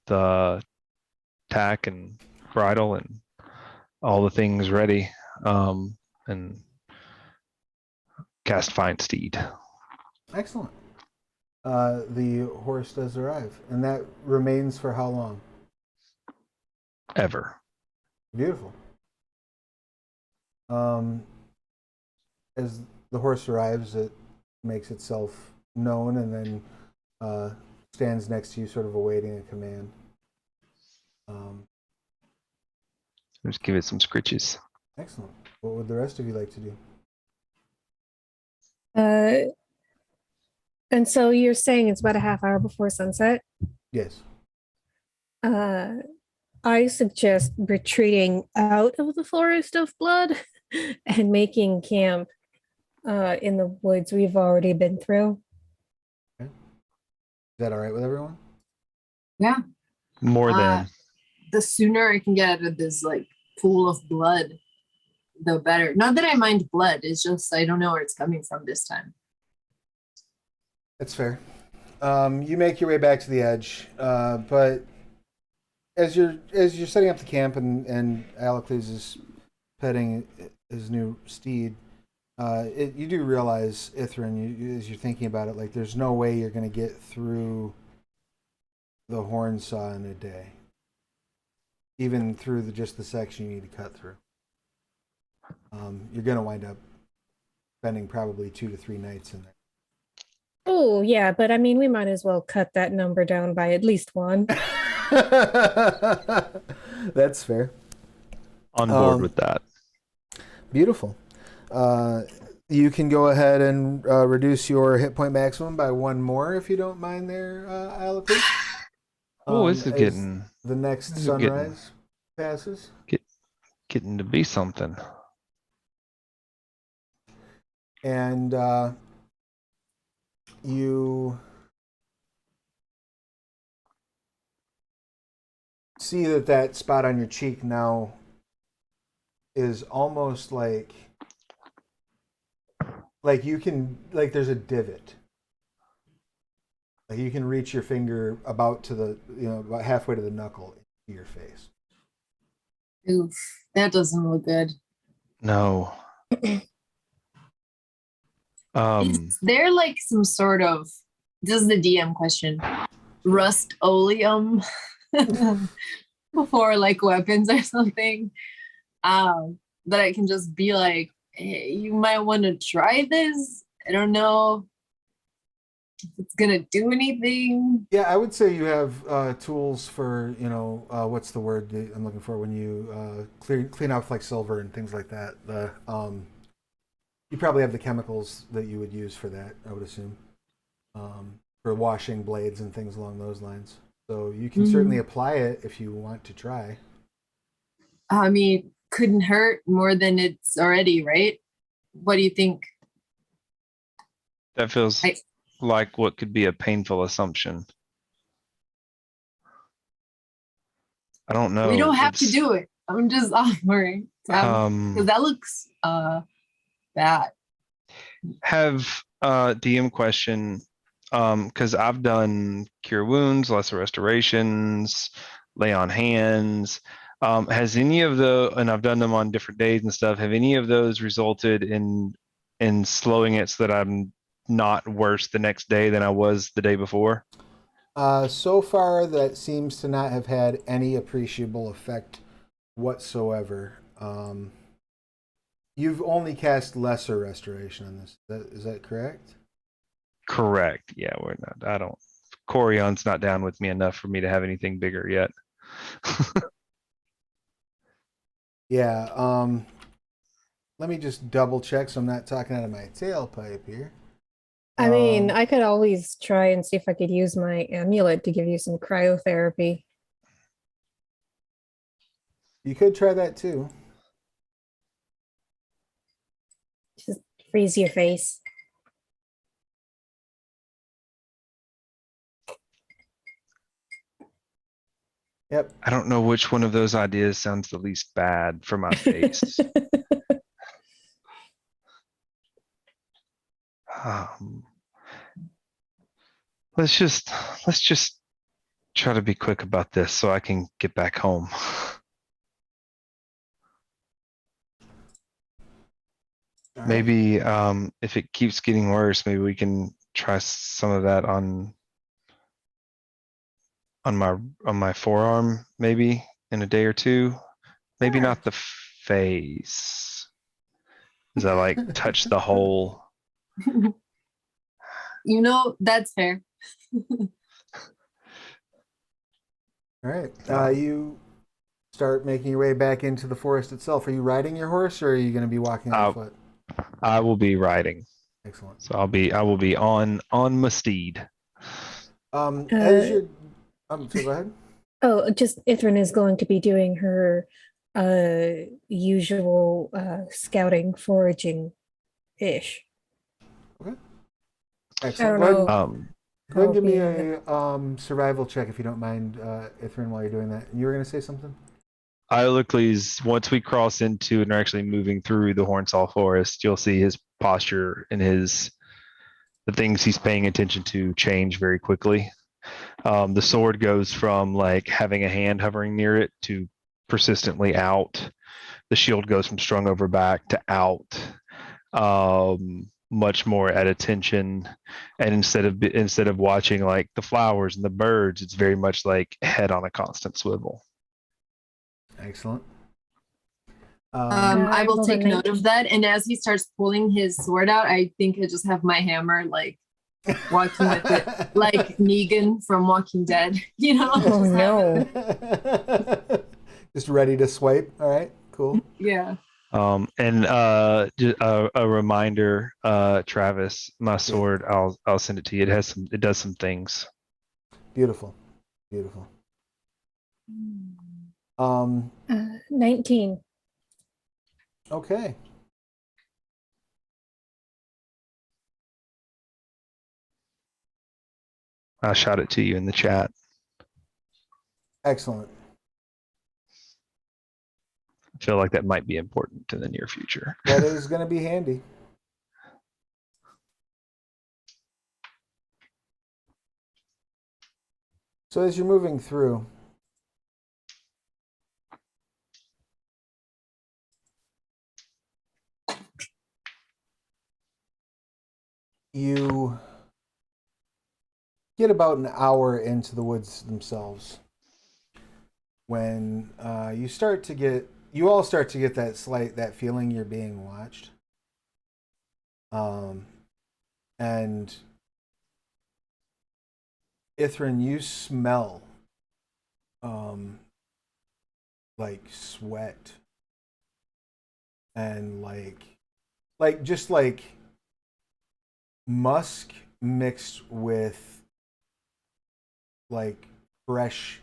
tack and bridle and all the things ready, and cast Find Steed. Excellent. The horse does arrive, and that remains for how long? Ever. Beautiful. As the horse arrives, it makes itself known and then stands next to you, sort of awaiting a command. Just give it some scritches. Excellent. What would the rest of you like to do? And so you're saying it's about a half hour before sunset? Yes. I suggest retreating out of the forest of blood and making camp in the woods we've already been through. Okay. Is that all right with everyone? Yeah. More than. The sooner I can get out of this pool of blood, the better. Not that I mind blood, it's just I don't know where it's coming from this time. That's fair. You make your way back to the edge, but as you're setting up the camp and Alacles is petting his new steed, you do realize, Ithrin, as you're thinking about it, there's no way you're going to get through the Hornsaw in a day, even through just the section you need to cut through. You're going to wind up spending probably 2 to 3 nights in there. Oh, yeah, but I mean, we might as well cut that number down by at least one. That's fair. On board Um, with that. Beautiful. You can go ahead and reduce your hit point maximum by one more if you don't mind there, Alipy. Oh, this is As getting the next this is getting sunrise passes. getting to be something. And you see that spot on your cheek now is almost like you can, like, there's a divot. Like you can reach your finger about to the, about halfway to the knuckle into your face. Oof, that doesn't look good. No. Is there like some sort of, this is the DM question, rust-oleum for like weapons or something, that I can just be like, hey, you might want to try this. I don't know if it's gonna do anything. Yeah, I would say you have tools for, what's the word that I'm looking for when you clean off like silver and things like that. You probably have the chemicals that you would use for that, I would assume, for washing blades and things along those lines. So you can certainly apply it if you want to try. I mean, couldn't hurt more than it's already, right? What do you think? That feels like what could be a painful assumption. I don't know. We don't have to do it. I'm just offering. Because that looks bad. Have DM question, because I've done cure wounds, lesser restorations, lay on hands. Has any of and I've done them on different days and stuff, have any of those resulted in slowing it so that I'm not worse the next day than I was the day before? So far, that seems to not have had any appreciable effect whatsoever. You've only cast lesser restoration on this. Is that correct? Correct. Yeah, we're not. I don't. Corion's not down with me enough for me to have anything bigger yet. Yeah. Let me just double check so I'm not talking out of my tailpipe here. I mean, I could always try and see if I could use my amulet to give you some cryotherapy. You could try that too. Just freeze your face. Yep. I don't know which one of those ideas sounds the least bad for my face. Let's just try to be quick about this so I can get back home. All right. Maybe if it keeps getting worse, maybe we can try some of that on my forearm, maybe in a day or two. Maybe Sure. not the face, as I like touch the hole. That's fair. All right. You start making your way back into the forest itself. Are you riding your horse, or are you going to be walking on foot? I will be riding. Excellent. So I will be on my steed. As you're, so go ahead. Oh, just Ithrin is going to be doing her usual scouting, foraging ish. Okay. I Excellent. don't Go ahead, know. go ahead and give me Yeah. a survival check if you don't mind, Ithrin, while you're doing that. You were going to say something? Iolocles, once we cross into and are actually moving through the Hornsall Forest, you'll see his posture and the things he's paying attention to change very quickly. The sword goes from like having a hand hovering near it to persistently out. The shield goes from strung over back to out. Much more at attention, and instead of watching like the flowers and the birds, it's very much like head on a constant swivel. Excellent. I will rolled a take note 19. of that. And as he starts pulling his sword out, I think I just have my hammer like walking with it, like Negan from Walking Dead. You know, Oh, just no. Just ready to swipe. All right, cool. yeah. And a reminder, Travis, my sword, I'll send it to you. It does some things. Beautiful, beautiful. 19. Okay. I shot it to you in the chat. Excellent. I feel like that might be important in the near future. That is going to be handy. So as you're moving through, you get about an hour into the woods themselves when you all start to get that feeling you're being watched. And Ithrin, you smell like sweat and just like musk mixed with like fresh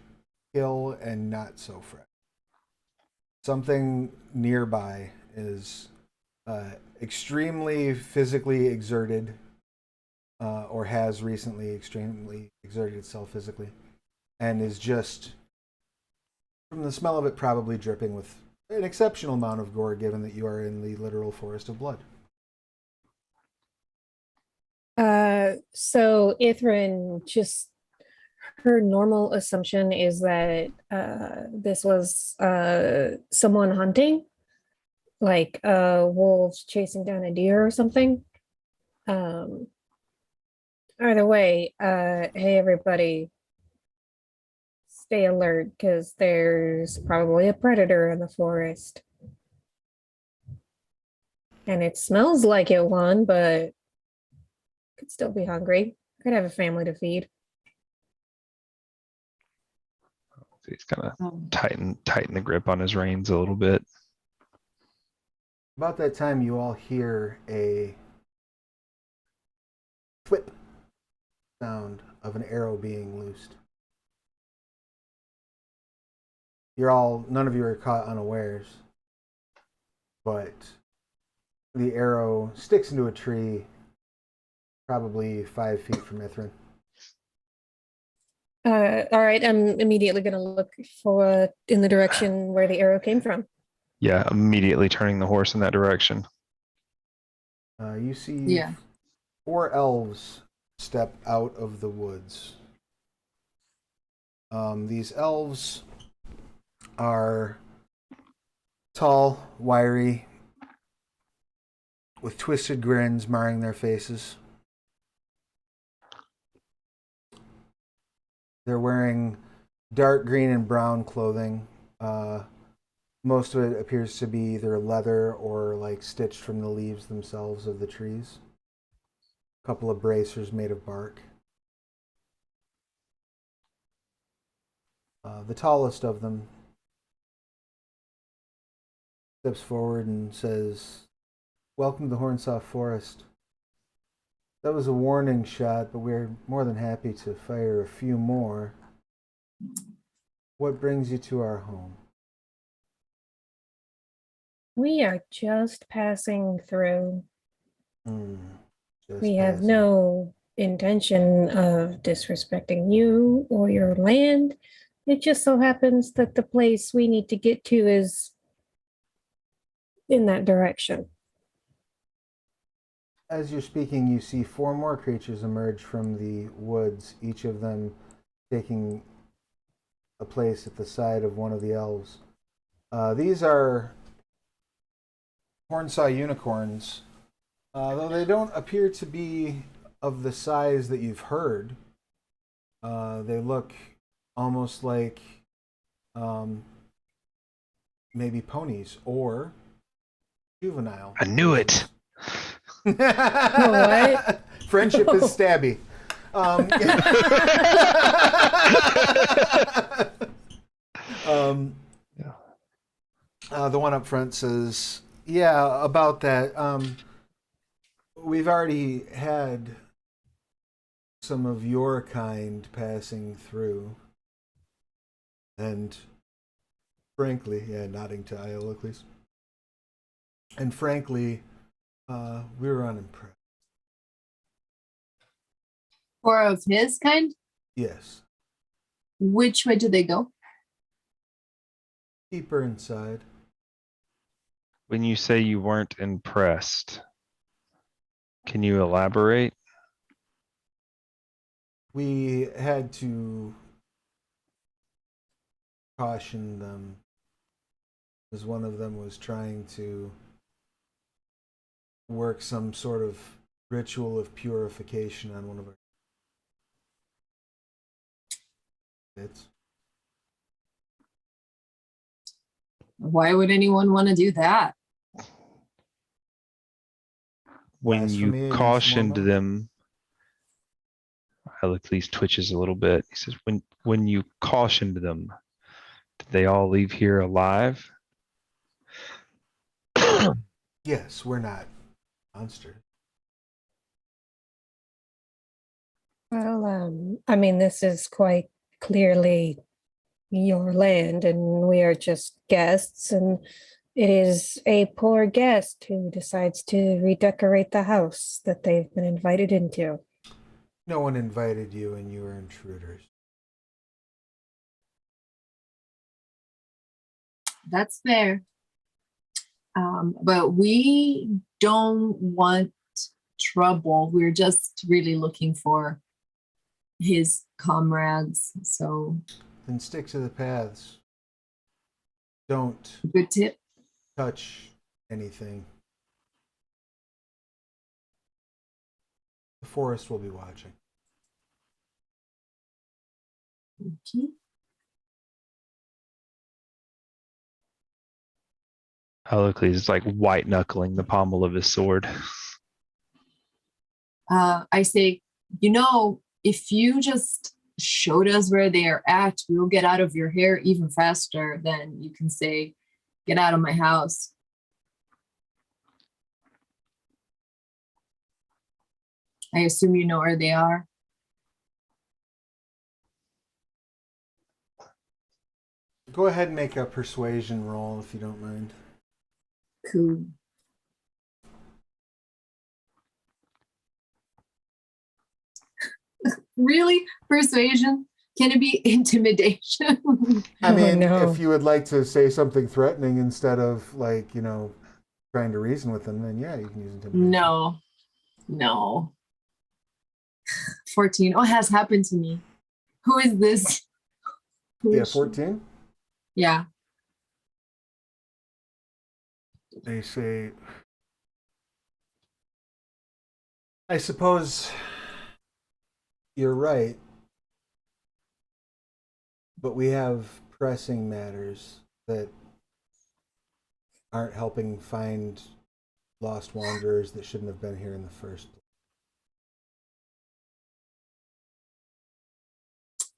kill and not so fresh. Something nearby is extremely physically exerted or has recently extremely exerted itself physically and is just, from the smell of it, probably dripping with an exceptional amount of gore given that you are in the literal forest of blood. So Ithrin, just her normal assumption is that this was someone hunting, like wolves chasing down a deer or something. Either way, hey everybody, stay alert because there's probably a predator in the forest. And it smells like it won, but could still be hungry. Could have a family to feed. He's kind of tighten the grip on his reins a little bit. About that time, you all hear a whip sound of an arrow being loosed. None of you are caught unawares, but the arrow sticks into a tree probably 5 feet from Ithrin. All right, I'm immediately gonna look for in the direction where the arrow came from. Yeah, immediately turning the horse in that direction. You see 4 elves step out of the woods. These elves are tall, wiry, with twisted grins marring their faces. They're wearing dark green and brown clothing. Most of it appears to be either leather or like stitched from the leaves themselves of the trees. A couple of bracers made of bark. The tallest of them steps forward and says, "Welcome to the Hornsoft Forest. That was a warning shot, but we're more than happy to fire a few more. What brings you to our home?" We are just passing through. We have passing. no intention of disrespecting you or your land. It just so happens that the place we need to get to is in that direction. As you're speaking, you see 4 more creatures emerge from the woods, each of them taking a place at the side of one of the elves. These are hornsaw unicorns, though they don't appear to be of the size that you've heard. They look almost like maybe ponies or juvenile. I knew it. What? Friendship is stabby. Um, the one up front says, yeah, about that. We've already had some of your kind passing through. And frankly, yeah, nodding to Iolocles. And frankly, we were unimpressed. Or of his kind? Yes. Which way do they go? Deeper inside. When you say you weren't impressed, can you elaborate? We had to caution them as one of them was trying to work some sort of ritual of purification on one of our kids. Why would anyone want to do that? When Blasphemy you against cautioned Mormon? them, Heracles twitches a little bit. He says, when you cautioned them, did they all leave here alive? Yes, we're not monsters. Well, I mean, this is quite clearly your land, and we are just guests, and it is a poor guest who decides to redecorate the house that they've been invited into. No one invited you, and you were intruders. That's fair. But we don't want trouble. We're just really looking for his comrades. So, Then stick to the paths. Don't good tip. touch anything. The forest will be watching. Okay. Heracles is like white knuckling the pommel of his sword. I say, if you just showed us where they are at, we'll get out of your hair even faster than you can say, get out of my house. I assume you know where they are. Go ahead and make a persuasion roll if you don't mind. Cool. Really? Persuasion? Can it be intimidation? I mean, no. if you would like to say something threatening instead of like, trying to reason with them, then yeah, you can use intimidation. No. 14. Oh, it has happened to me. Who is this? Who Yeah, is she? 14. Yeah. They say, I suppose you're right, but we have pressing matters that aren't helping find lost wanderers that shouldn't have been here in the first place.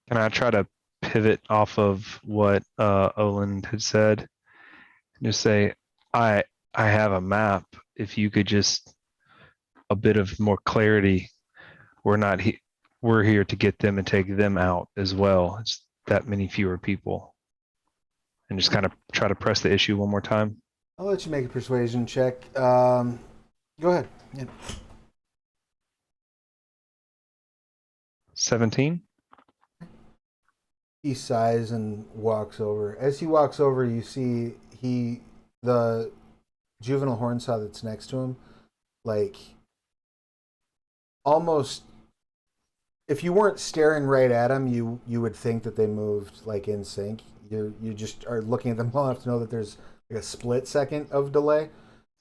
Can I try to pivot off of what Oland had said? Just say, I have a map. If you could just a bit of more clarity. We're here to get them and take them out as well. It's that many fewer people. And just kind of try to press the issue one more time. I'll let you make a persuasion check. Go ahead. Yeah. 17? He sighs and walks over. As he walks over, you see the juvenile hornsaw that's next to him, like almost. If you weren't staring right at him, you would think that they moved like in sync. You just are looking at them long enough to know that there's like a split second of delay.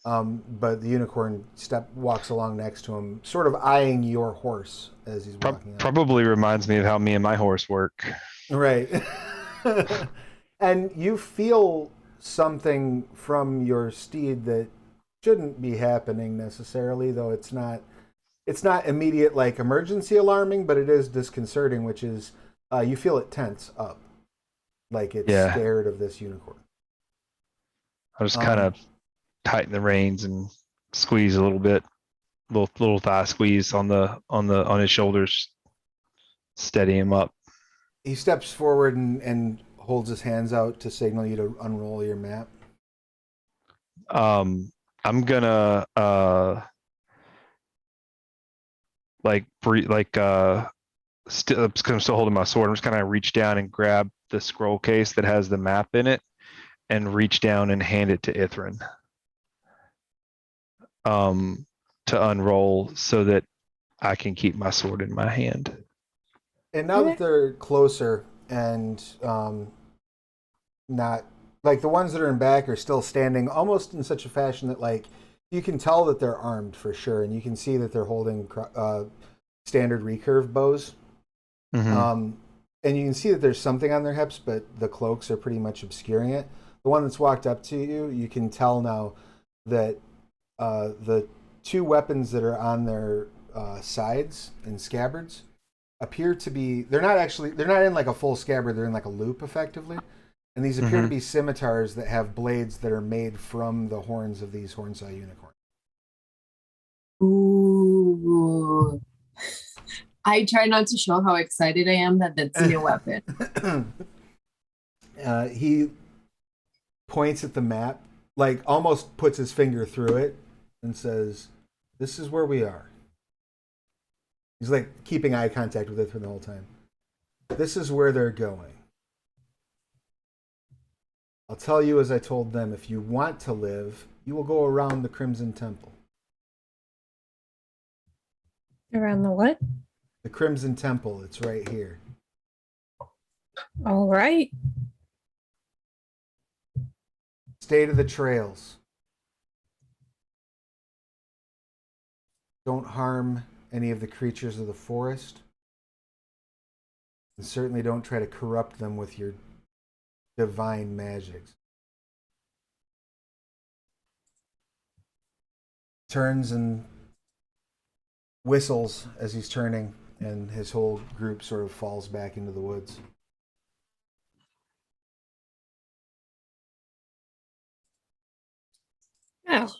But the unicorn walks along next to him, sort of eyeing your horse as he's walking. Probably reminds me of how me and my horse work. Right. And you feel something from your steed that shouldn't be happening necessarily, though it's not immediate like emergency alarming, but it is disconcerting, which is you feel it tense up, like it's Yeah. scared of this unicorn. I'll just kind of tighten the reins and squeeze a little bit, little thigh squeeze on his shoulders, steady him up. He steps forward and holds his hands out to signal you to unroll your map. I'm gonna I'm still holding my sword. I'm just gonna reach down and grab the scroll case that has the map in it, and reach down and hand it to Ithrin. To unroll so that I can keep my sword in my hand. And now that they're closer and not like the ones that are in back are still standing almost in such a fashion that like you can tell that they're armed for sure, and you can see that they're holding standard recurve bows. Mm-hmm. And you can see that there's something on their hips, but the cloaks are pretty much obscuring it. The one that's walked up to you, you can tell now that the two weapons that are on their sides and scabbards appear to be, they're not in like a full scabbard, they're in like a loop effectively. And these appear to be scimitars that have blades that are made from the horns of these hornsaw unicorns. Ooh. I try not to show how excited I am that that's a new weapon. He points at the map, like almost puts his finger through it and says, "This is where we are." He's like keeping eye contact with it for the whole time. This is where they're going. I'll tell you as I told them, if you want to live, you will go around the Crimson Temple. Around the what? The Crimson Temple, it's right here. All right. Stay to the trails. Don't harm any of the creatures of the forest. And certainly don't try to corrupt them with your divine magics. Turns and whistles as he's turning, and his whole group sort of falls back into the woods. Oh,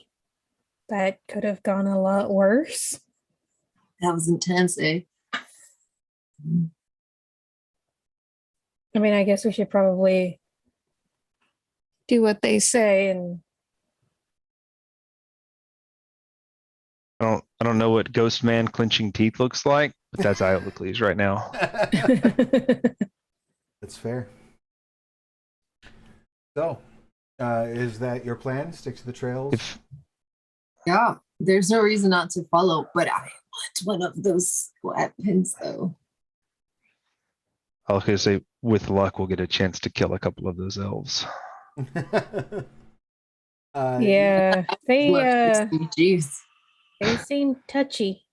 that could have gone a lot worse. That was intense, eh? I mean, I guess we should probably do what they say and I don't know what Ghost Man clenching teeth looks like, but that's Iolocles right now. That's fair. So, is that your plan? Stick to the trails? Yeah, there's no reason not to follow, but I want one of those weapons though. I was gonna say, with luck, we'll get a chance to kill a couple of those elves. yeah, Jeez. they seem touchy.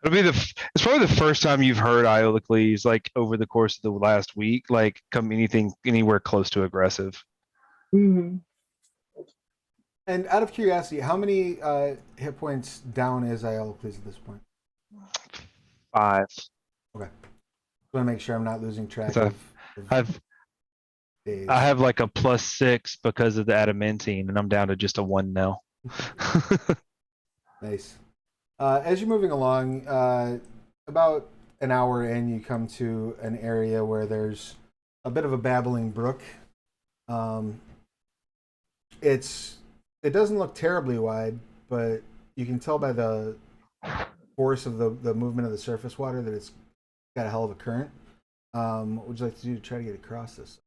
It's probably the first time you've heard Iolocles like over the course of the last week, like come anywhere close to aggressive. Mm-hmm. And out of curiosity, how many hit points down is Iolocles at this point? 5. Okay. I want to make sure I'm not losing track So of days. I have like a +6 because of the adamantine, and I'm down to just a 1 now. Nice. As you're moving along, about an hour in, you come to an area where there's a bit of a babbling brook. It doesn't look terribly wide, but you can tell by the force of the movement of the surface water that it's got a hell of a current. What would you like to do to try to get across this?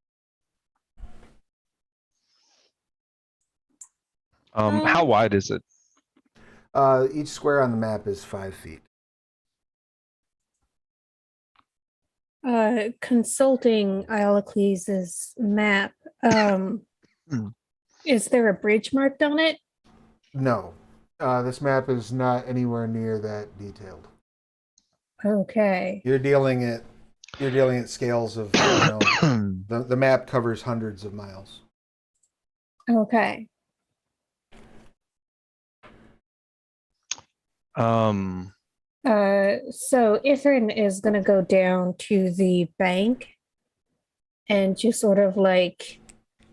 How wide is it? Each square on the map is 5 feet. Consulting Iolocles' map, is there a bridge marked on it? No. This map is not anywhere near that detailed. Okay. You're dealing at scales of, the map covers hundreds of miles. Okay. So Ithrin is gonna go down to the bank and just sort of like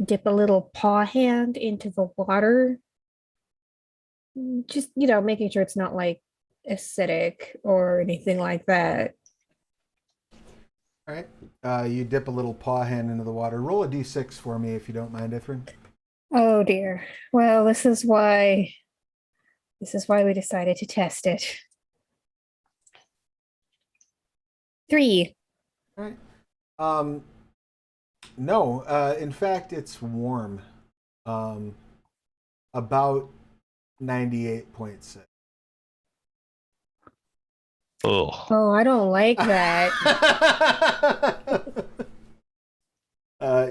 dip a little paw hand into the water. Just, making sure it's not like acidic or anything like that. All right. You dip a little paw hand into the water. Roll a d6 for me if you don't mind, Ithrin. Oh dear. Well, this is why we decided to test it. 3. All right. No. In fact, it's warm. About 98.6. Oh, Oh, I don't like that.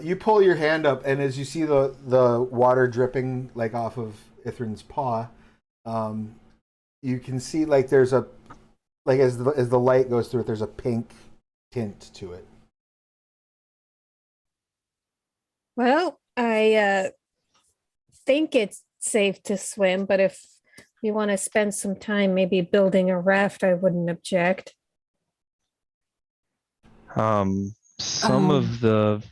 You pull your hand up, and as you see the water dripping like off of Ithrin's paw, you can see like there's a as the light goes through it, there's a pink tint to it. Well, I think it's safe to swim, but if you want to spend some time maybe building a raft, I wouldn't object. some of the,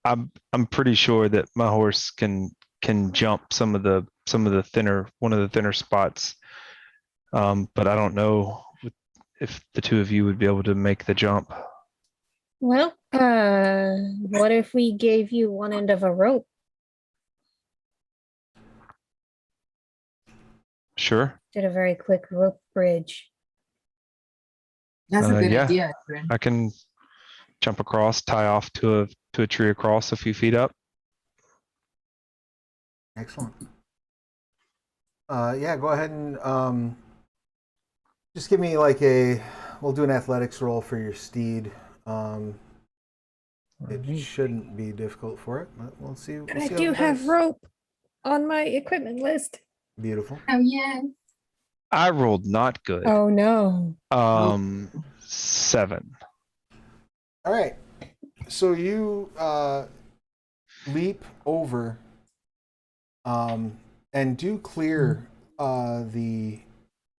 I'm pretty sure that my horse can jump some of the one of the thinner spots. But I don't know if the two of you would be able to make the jump. Well, what if we gave you one end of a rope? Sure. Did a very quick rope bridge. That's a good Yeah. idea, Ithrin. I can jump across, tie off to a tree across a few feet up. Excellent. Yeah, go ahead and just give me like we'll do an athletics roll for your steed. It shouldn't be difficult for it, but we'll see. We'll And I see how do it have does. rope on my equipment list. Beautiful. Oh yeah. I rolled not good. Oh no. 7. All right. So you leap over and do clear the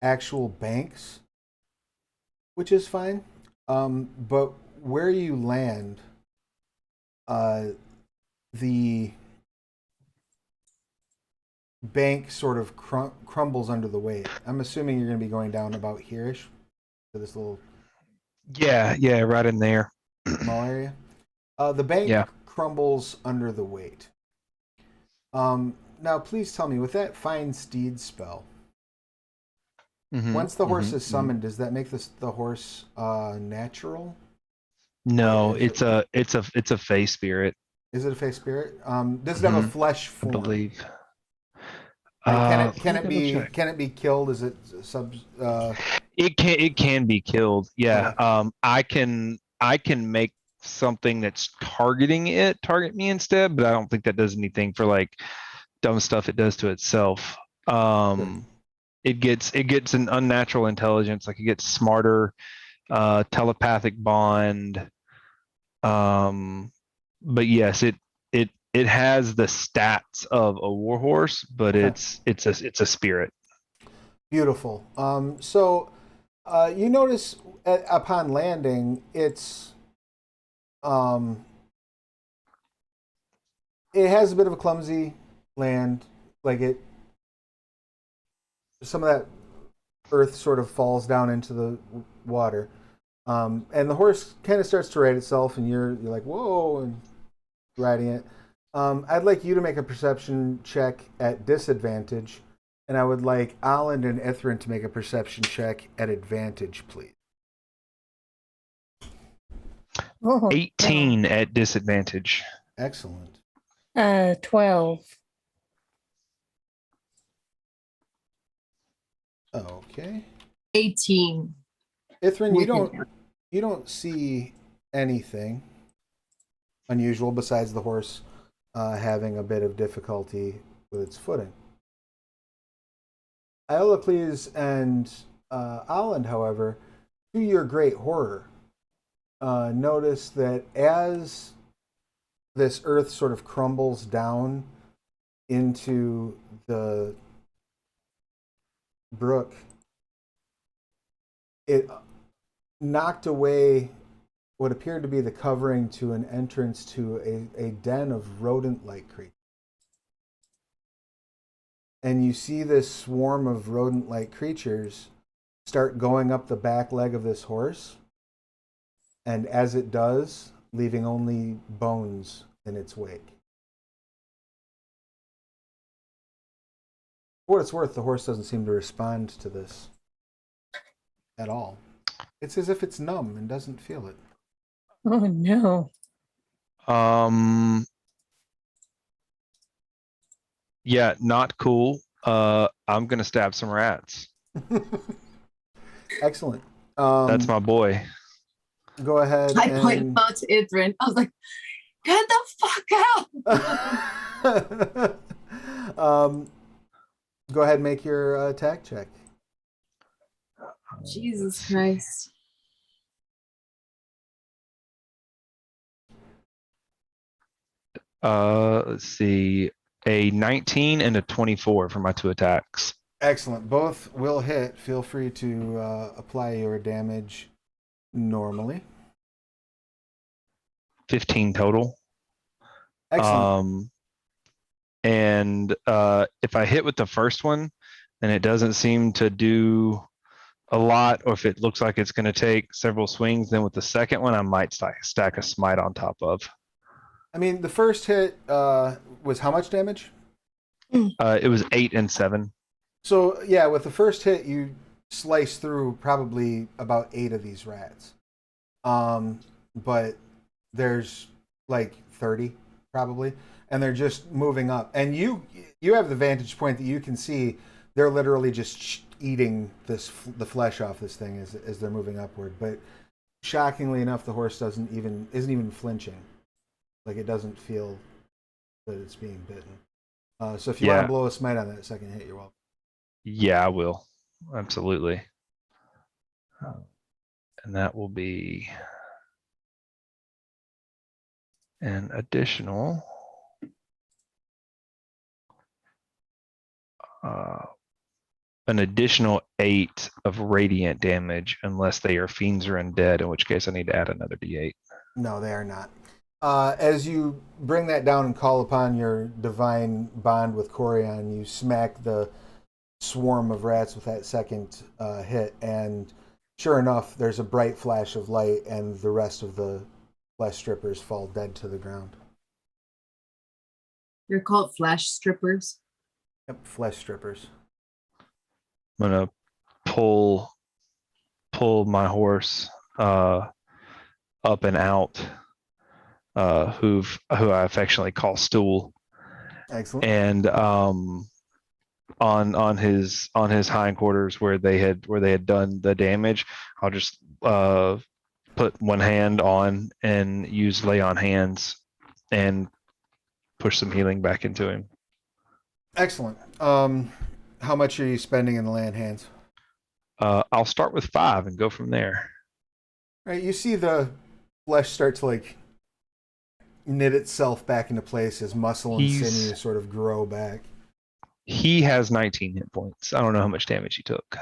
actual banks, which is fine. But where you land, the bank sort of crumbles under the weight. I'm assuming you're going to be going down about here-ish to this little Yeah, right in there. small area. The bank Yeah. crumbles under the weight. Now, please tell me, with that Find Steed spell, once the horse is summoned, does that make the horse natural? No, Or is it's a fey spirit, Is it a fey spirit? Does it have a flesh I form? believe. Like, can Let me double check. it be killed? Is it sub? It can be killed. Yeah. Okay. I can make something that's target me instead, but I don't think that does anything for like dumb stuff it does to itself. It gets an unnatural intelligence, like it gets smarter, telepathic bond. But yes, it has the stats of a warhorse, but Okay. it's a spirit. Beautiful. So you notice upon landing, it has a bit of a clumsy land. Like some of that earth sort of falls down into the water, and the horse kind of starts to right itself, and you're like, whoa, and riding it. I'd like you to make a perception check at disadvantage. And I would like Alan and Ithrin to make a perception check at advantage, please. Oh, 18 at disadvantage. Excellent. 12. Okay. 18. Ithrin, We can- you don't see anything unusual besides the horse having a bit of difficulty with its footing. Iolocles and Alan, however, to your great horror, notice that as this earth sort of crumbles down into the brook, it knocked away what appeared to be the covering to an entrance to a den of rodent-like creatures. And you see this swarm of rodent-like creatures start going up the back leg of this horse. And as it does, leaving only bones in its wake. For what it's worth, the horse doesn't seem to respond to this at all. It's as if it's numb and doesn't feel it. Oh no. Yeah, not cool. I'm gonna stab some rats. Excellent. That's my boy. Go ahead I pointed and out to Ithrin. I was like, get the fuck out. Go ahead and make your attack check. Jesus Christ. Let's see, a 19 and a 24 for my 2 attacks. Excellent. Both will hit. Feel free to apply your damage normally. 15 total. Excellent. And if I hit with the first one and it doesn't seem to do a lot, or if it looks like it's going to take several swings, then with the second one, I might stack a smite on top of. I mean, the first hit was how much damage? It was 8 and 7. So, yeah, with the first hit, you slice through probably about 8 of these rats. But there's like 30 probably, and they're just moving up. And you have the vantage point that you can see they're literally just eating the flesh off this thing as they're moving upward. But shockingly enough, the horse isn't even flinching. Like, it doesn't feel that it's being bitten. So if you want to blow a smite on that second hit, you're welcome. Yeah, I will. Absolutely. And that will be an additional an additional 8 of radiant damage unless they are fiends or undead, in which case I need to add another d8. No, they are not. As you bring that down and call upon your divine bond with Corion, you smack the swarm of rats with that second hit, and sure enough, there's a bright flash of light, and the rest of the flesh strippers fall dead to the ground. You're called flash strippers. Yep, flesh strippers. I'm gonna pull my horse up and out, who I affectionately call Stool. Excellent. And on his hindquarters where they had done the damage, I'll just put one hand on and use lay on hands and push some healing back into him. Excellent. How much are you spending in the land hands? I'll start with 5 and go from there. Right, you see the flesh start to like knit itself back into place as muscle and sinew sort of grow back. He has 19 hit points. I don't know how much damage he took.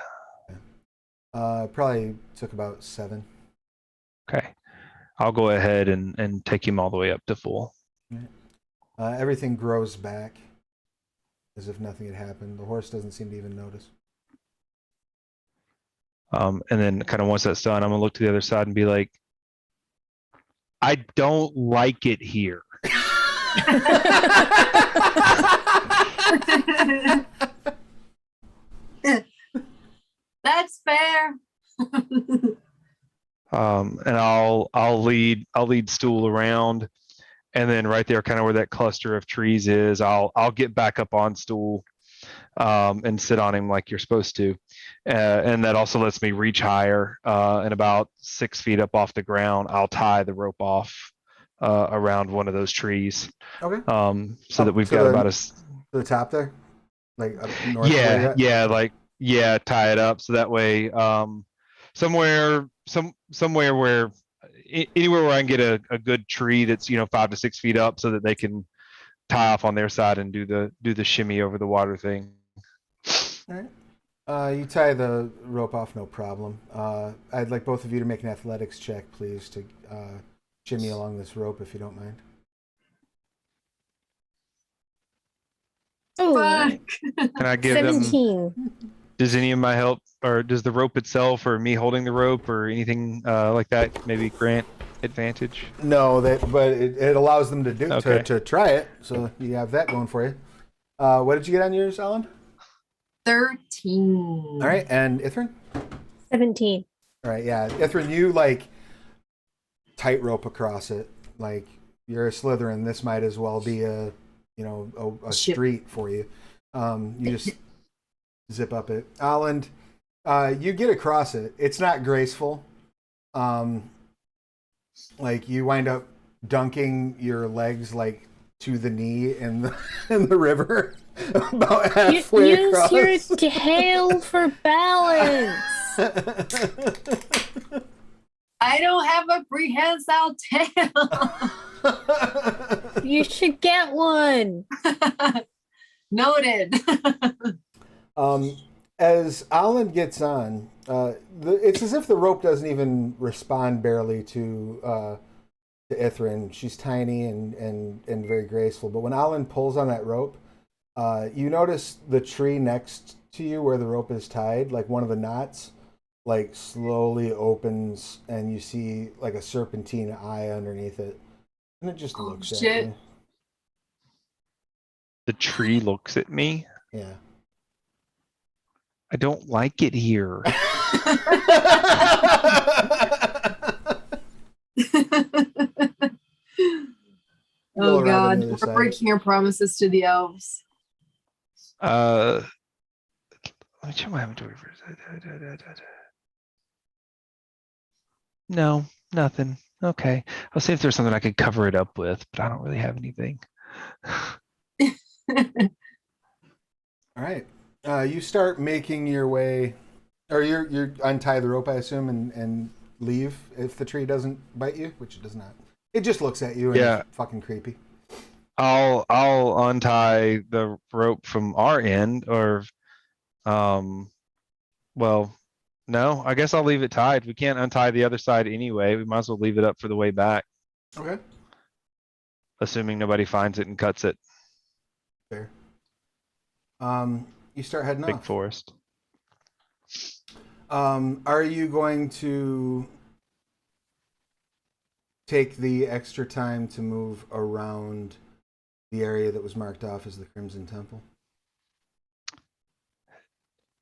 Probably took about 7. Okay. I'll go ahead and take him all the way up to full. Everything grows back as if nothing had happened. The horse doesn't seem to even notice. And then kind of once that's done, I'm gonna look to the other side and be like, I don't like it here. That's fair. And I'll lead Stool around, and then right there, kind of where that cluster of trees is, I'll get back up on Stool, and sit on him like you're supposed to, and that also lets me reach higher, and about 6 feet up off the ground, I'll tie the rope off around one of those trees. Okay. So that we've got about to the top there, like up north. Tie it up so that way, somewhere where anywhere where I can get a good tree that's 5 to 6 feet up, so that they can tie off on their side and do the shimmy over the water thing. All right. You tie the rope off, no problem. I'd like both of you to make an athletics check, please, to shimmy along this rope, if you don't mind. Oh, Fuck. Can I give them, 17. does any of my help, or does the rope itself, or me holding the rope, or anything like that maybe grant advantage? No, but it allows them to do Okay. to try it, so you have that going for you. What did you get on yours, Alan? 13. All right, and Ithrin? 17. All right, yeah, Ithrin, you like tightrope across it. Like you're a Slytherin, this might as well be a Ship. street for you. You just zip up it. Alan, you get across it. It's not graceful. Like you wind up dunking your legs like to the knee in the river about halfway Use across. your tail for balance. I don't have a prehensile tail. You should get one. Noted. As Alan gets on, it's as if the rope doesn't even respond barely to Ithrin. She's tiny and very graceful. But when Alan pulls on that rope, you notice the tree next to you where the rope is tied, like one of the knots, like slowly opens and you see like a serpentine eye underneath it. And it just looks at shit. you. The tree looks at me. Yeah. I don't like it here. You'll Oh arrive on god, the other we're side. breaking our promises to the elves. Let me check my inventory first. No, nothing. Okay. I'll see if there's something I could cover it up with, but I don't really have anything. All right. You start making your way, or you're untie the rope, I assume, and leave if the tree doesn't bite you, which it does not. It just looks at you and Yeah. it's fucking creepy. I'll untie the rope from our end, or well, no, I guess I'll leave it tied. We can't untie the other side anyway. We might as well leave it up for the way back, Okay. assuming nobody finds it and cuts it. Fair. You start heading Big off. forest. Are you going to take the extra time to move around the area that was marked off as the Crimson Temple?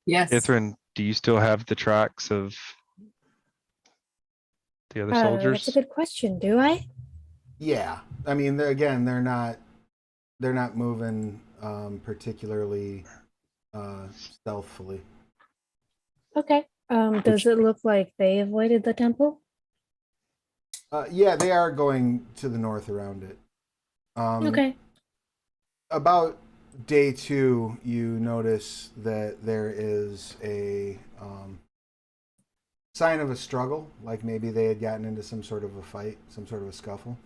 Yes. Ithrin, do you still have the tracks of the other soldiers? That's a good question. Do I? Yeah. I mean, they're not moving particularly stealthily. Okay. Does it look like they avoided the temple? Yeah, they are going to the north around it. Okay. About day 2, you notice that there is a sign of a struggle, like maybe they had gotten into some sort of a fight, some sort of a scuffle.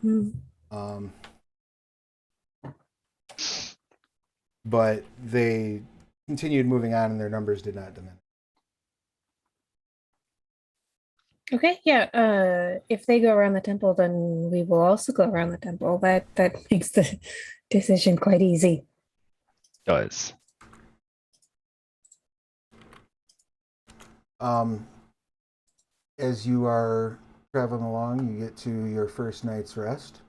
But they continued moving on and their numbers did not diminish. Okay, yeah. If they go around the temple, then we will also go around the temple. That makes the decision quite easy. Does. As you are traveling along, you get to your first night's rest.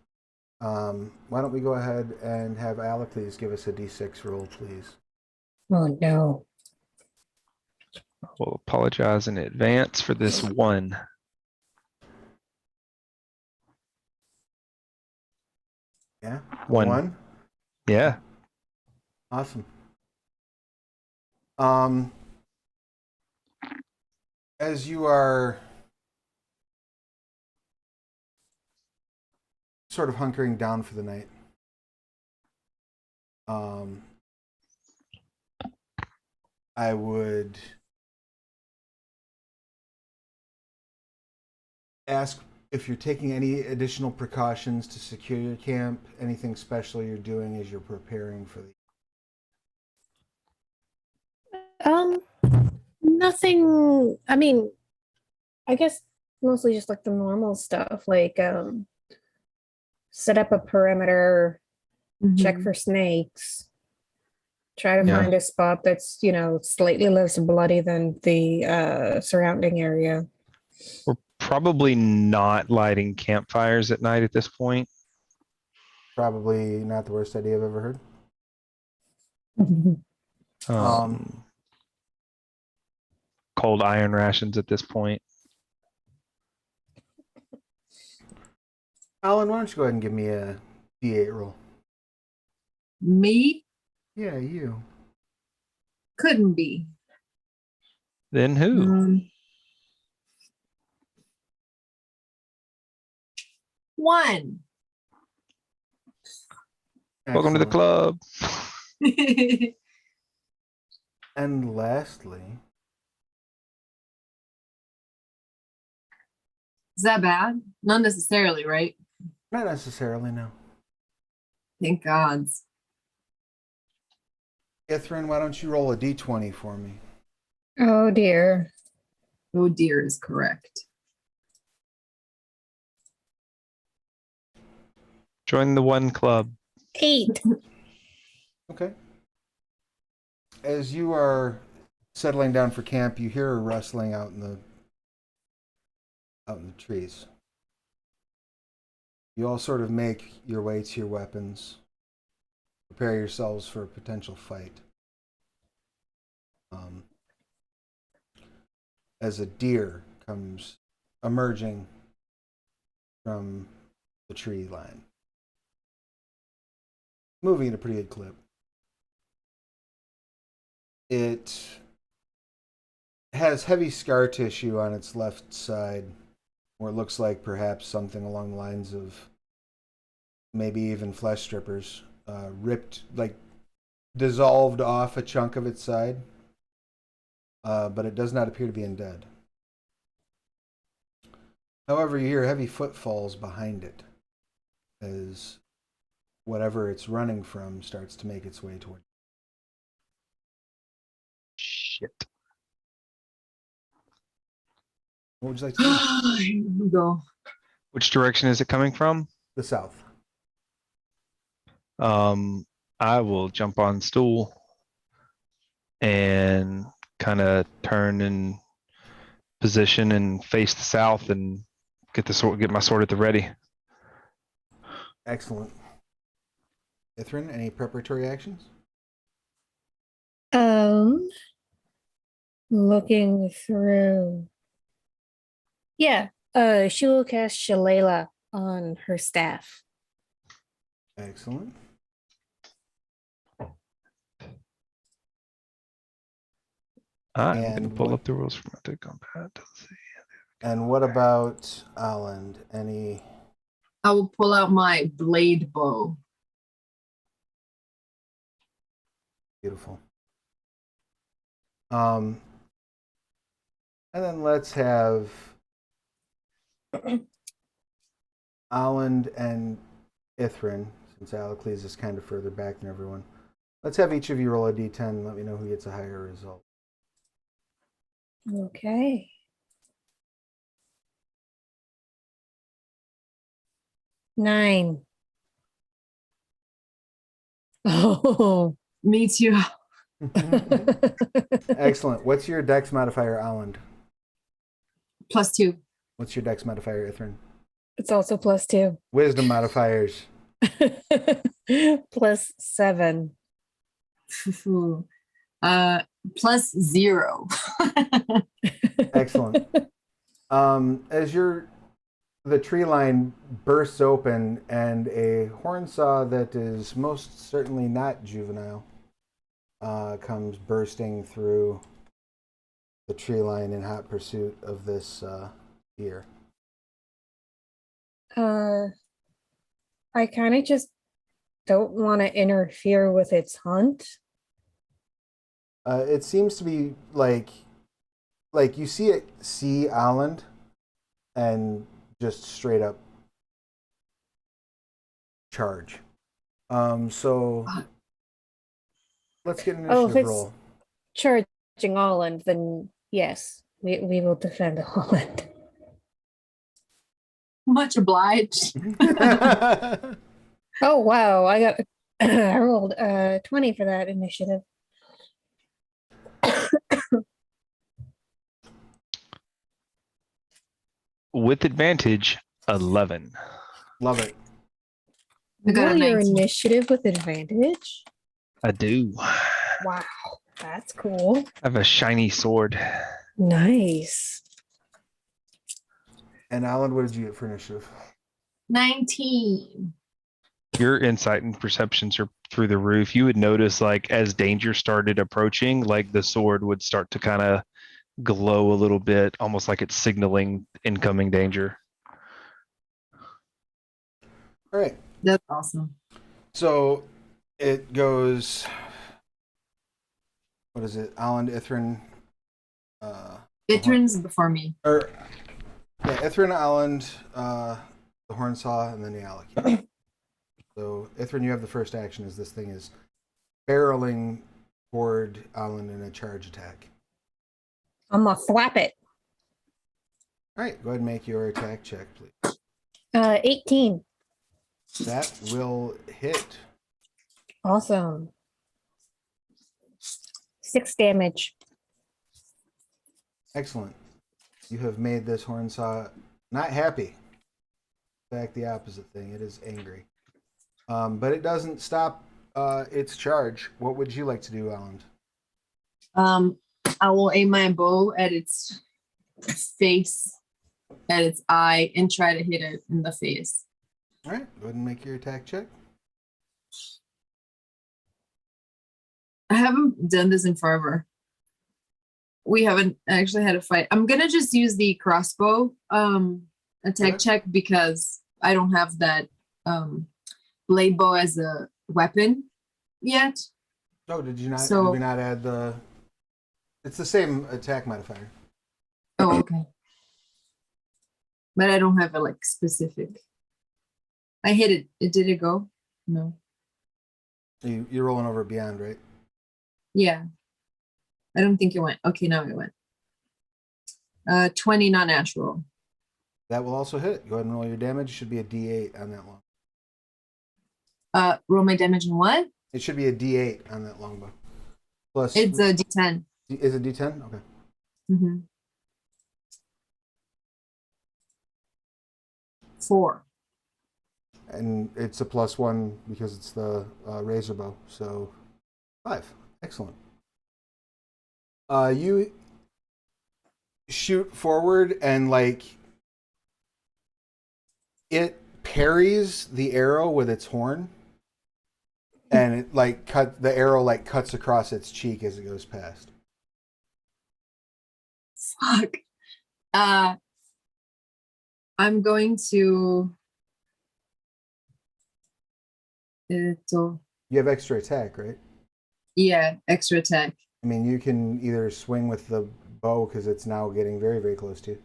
Why don't we go ahead and have Alacles give us a d6 roll, please? Oh no. I will apologize in advance for this one. Yeah? One. Yeah. Awesome. As you are sort of hunkering down for the night, I would ask if you're taking any additional precautions to secure your camp, anything special you're doing as you're preparing for the... Nothing, I mean, I guess mostly just like the normal stuff, like set up a perimeter, check Mhm. for snakes, try to Yeah. find a spot that's, slightly less bloody than the surrounding area. We're probably not lighting campfires at night at this point. Probably not the worst idea I've ever heard. Um, cold iron rations at this point. Alan, why don't you go ahead and give me a D8 roll? Me Yeah, you. couldn't be. Then who? Um, 1. Welcome to the Excellent. club. And lastly, Is that bad? Not necessarily, right? not necessarily, no. Thank gods. Ithrin, why don't you roll a D20 for me? Oh dear. Oh dear is correct. Join the one club. 8. Okay. As you are settling down for camp, you hear a rustling out in the trees. You all sort of make your way to your weapons, prepare yourselves for a potential fight. As a deer comes emerging from the tree line, moving at a pretty good clip. It has heavy scar tissue on its left side, where it looks like perhaps something along the lines of maybe even flesh strippers, ripped, like dissolved off a chunk of its side, but it does not appear to be undead. However, you hear heavy footfalls behind it as whatever it's running from starts to make its way toward you. Shit. What would you like to do? Here we go. Which direction is it coming from? The south. I will jump on stool and kind of turn in position and face the south and get my sword at the ready. Excellent. Ithrin, any preparatory actions? Looking through. Yeah, she will cast Shalala on her staff. Excellent. I'm going to And pull what- up the rules for my combat. Let's see. And what about Alan? Any? I will pull out my blade bow. Beautiful. And then let's have Alan and Ithrin, since Alacles is kind of further back than everyone. Let's have each of you roll a d10 and let me know who gets a higher result. Okay. Nine. Oh. Me too. Excellent. What's your dex modifier, Alan? +2. What's your dex modifier, Ithrin? It's also +2. Wisdom modifiers. +7. +0. Excellent. As the tree line bursts open and a horn saw that is most certainly not juvenile comes bursting through the tree line in hot pursuit of this deer. I kind of just don't want to interfere with its hunt. It seems to be like you see it see Alan and just straight up charge. So let's get an Oh, if initiative it's roll. charging Holland, then Yes, we will defend Holland. Much obliged. Oh wow, I got I rolled 20 for that initiative. With advantage, 11. Love it. I got a Roll your 19. initiative with advantage. I do. Wow, that's cool. I have a shiny sword. Nice. And Alan, what did you get for initiative? 19. Your insight and perceptions are through the roof. You would notice, like, as danger started approaching, like the sword would start to kind of glow a little bit, almost like it's signaling incoming danger. All right. That's awesome. So it goes. What is it? Alan, Ithrin. Ithrin's before me. Or yeah, Ithrin, Alan, the horn saw, and then the Alec. So Ithrin, you have the first action. As this thing is barreling toward Alan in a charge attack. I'm gonna thwap it. All right, go ahead and make your attack check, please. 18. That will hit. Awesome. 6 damage. Excellent. You have made this horn saw not happy. In fact, the opposite thing. It is angry. But it doesn't stop its charge. What would you like to do, Alan? I will aim my bow at its face, at its eye, and try to hit it in the face. All right, go ahead and make your attack check. I haven't done this in forever. We haven't actually had a fight. I'm gonna just use the crossbow attack Okay. check because I don't have that blade bow as a weapon yet. Oh, did you not? So- did we not add the? It's the same attack modifier. Oh, okay. But I don't have a like specific. I hit it. Did it go? No. You're rolling over beyond, right? Yeah. I don't think it went. Okay, now it went. 20 non-natural. That will also hit. Go ahead and roll your damage. Should be a D8 on that long. Roll my damage in what? It should be a D8 on that longbow. Plus, It's a D10. is it D10? Okay. Mm-hmm. 4. And it's a +1 because it's the razor bow. So 5. Excellent. You shoot forward and like it parries the arrow with its horn, and it like the arrow like cuts across its cheek as it goes past. Fuck. I'm going to. So You have extra attack, right? yeah, extra attack. I mean, you can either swing with the bow because it's now getting very, very close to you.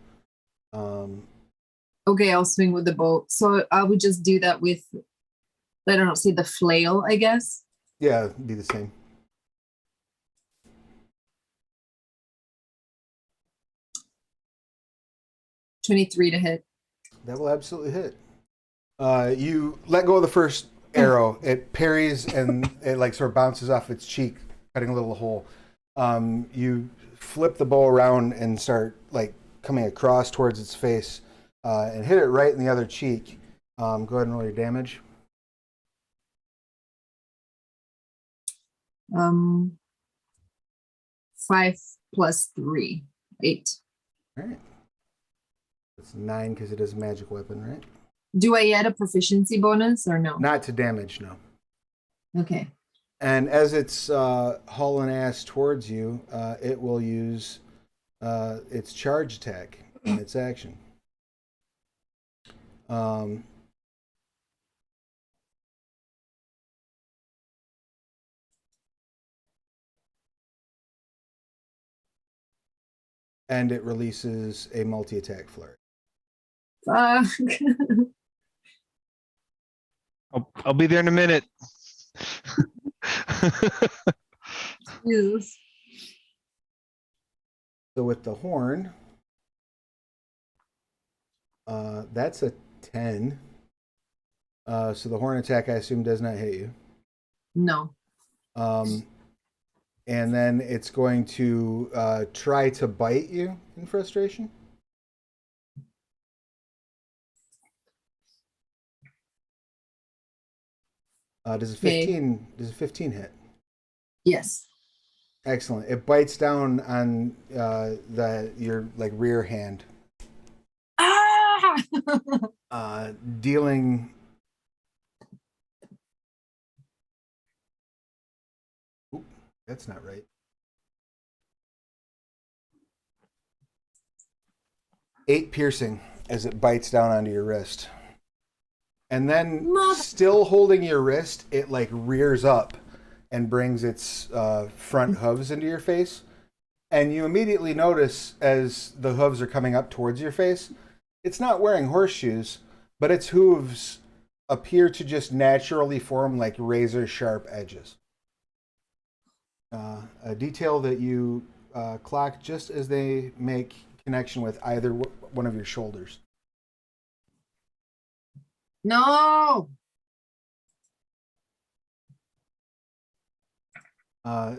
Okay, I'll swing with the bow. So I would just do that with, I don't know, say the flail, I guess. Yeah, it'd be the same. $23 to hit. That will absolutely hit. You let go of the first arrow. It parries and it like sort of bounces off its cheek, cutting a little hole. You flip the bow around and start like coming across towards its face and hit it right in the other cheek. Go ahead and roll your damage. 5 plus 3, 8. All right. It's 9 because it is a magic weapon, right? Do I add a proficiency bonus or no? Not to damage, no. Okay. And as it's hauling ass towards you, it will use its charge attack in its action. And it releases a multi-attack flurry. Fuck. I'll be there in a minute. Jesus. So with the horn, that's a 10. So the horn attack, I assume, does not hit you. No. And then it's going to try to bite you in frustration. Does a Okay. 15 hit? Yes. Excellent. It bites down on your like rear hand, Ah! dealing. Oop, that's not right. 8 piercing as it bites down onto your wrist. And then, still holding your wrist, it like rears up and brings its front hooves into your face. And you immediately notice as the hooves are coming up towards your face, it's not wearing horseshoes, but its hooves appear to just naturally form like razor sharp edges. A detail that you clock just as they make connection with either one of your shoulders. No.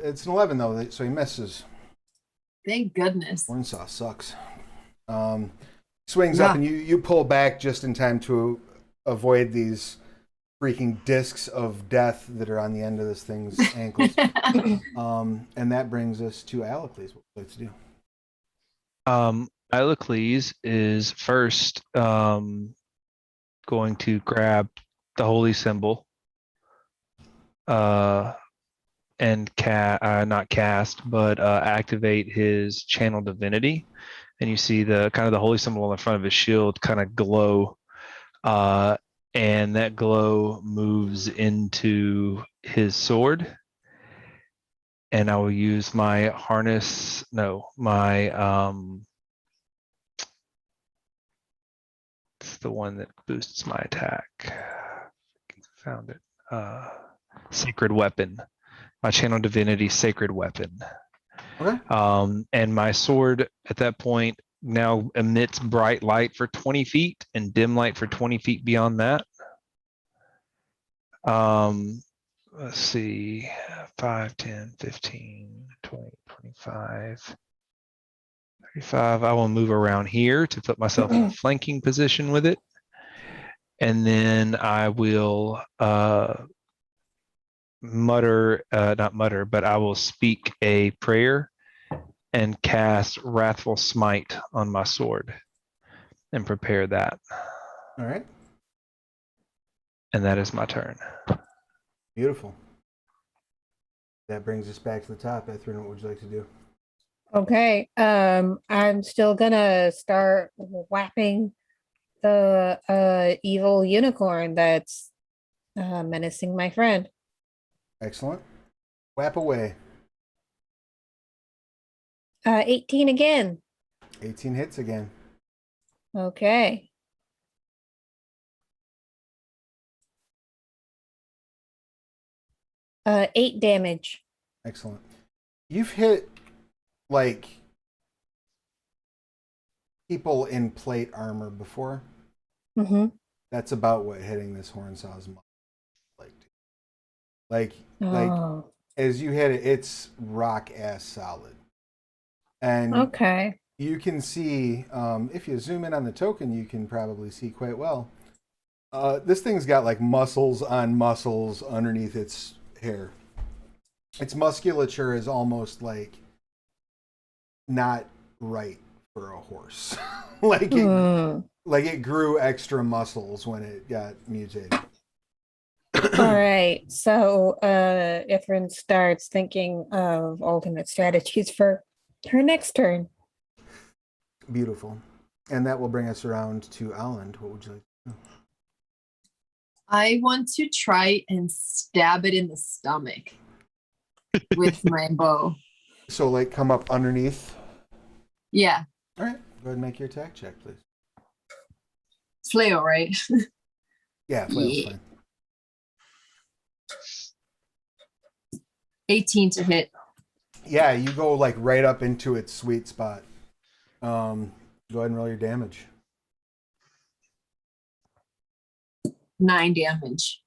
It's an 11 though, so he misses. Thank goodness. Hornsaw sucks. Swings up and you pull back just in time to avoid these freaking discs of death that are on the end of this thing's ankles. And that brings us to Alacles. What would you like to do? Alacles is first going to grab the holy symbol and not cast, but activate his channel divinity. And you see the kind of the holy symbol on the front of his shield kind of glow, and that glow moves into his sword. And I will use my it's the one that boosts my attack. Found it. Sacred weapon. My channel divinity sacred weapon. Okay. And my sword at that point now emits bright light for 20 feet and dim light for 20 feet beyond that. Let's see, 5, 10, 15, 20, 25, 35. I will move around here to put myself in a flanking position with it. And then I will not mutter, but I will speak a prayer and cast Wrathful Smite on my sword and prepare that. All right. And that is my turn. Beautiful. That brings us back to the top. Ethrin, what would you like to do? Okay. I'm still gonna start whapping the evil unicorn that's menacing my friend. Excellent. Whap away. 18 again. 18 hits again. Okay. Uh, 8 damage. Excellent. You've hit like people in plate armor before. Mm-hmm. That's about what hitting this Hornsaw's like. Oh. As you hit it, it's rock ass solid. And Okay. you can see, if you zoom in on the token, you can probably see quite well. This thing's got like muscles on muscles underneath its hair. Its musculature is almost like not right for a horse. like it grew extra muscles when it got mutated. All right. So Ithrin starts thinking of alternate strategies for her next turn. Beautiful. And that will bring us around to Aland. What would you like to do? I want to try and stab it in the stomach with my bow. So like come up underneath. Yeah. All right. Go ahead and make your attack check, please. Flail, right? Yeah, flail's fine. 18 to hit. Yeah, you go like right up into its sweet spot. Go ahead and roll your damage. 9 damage.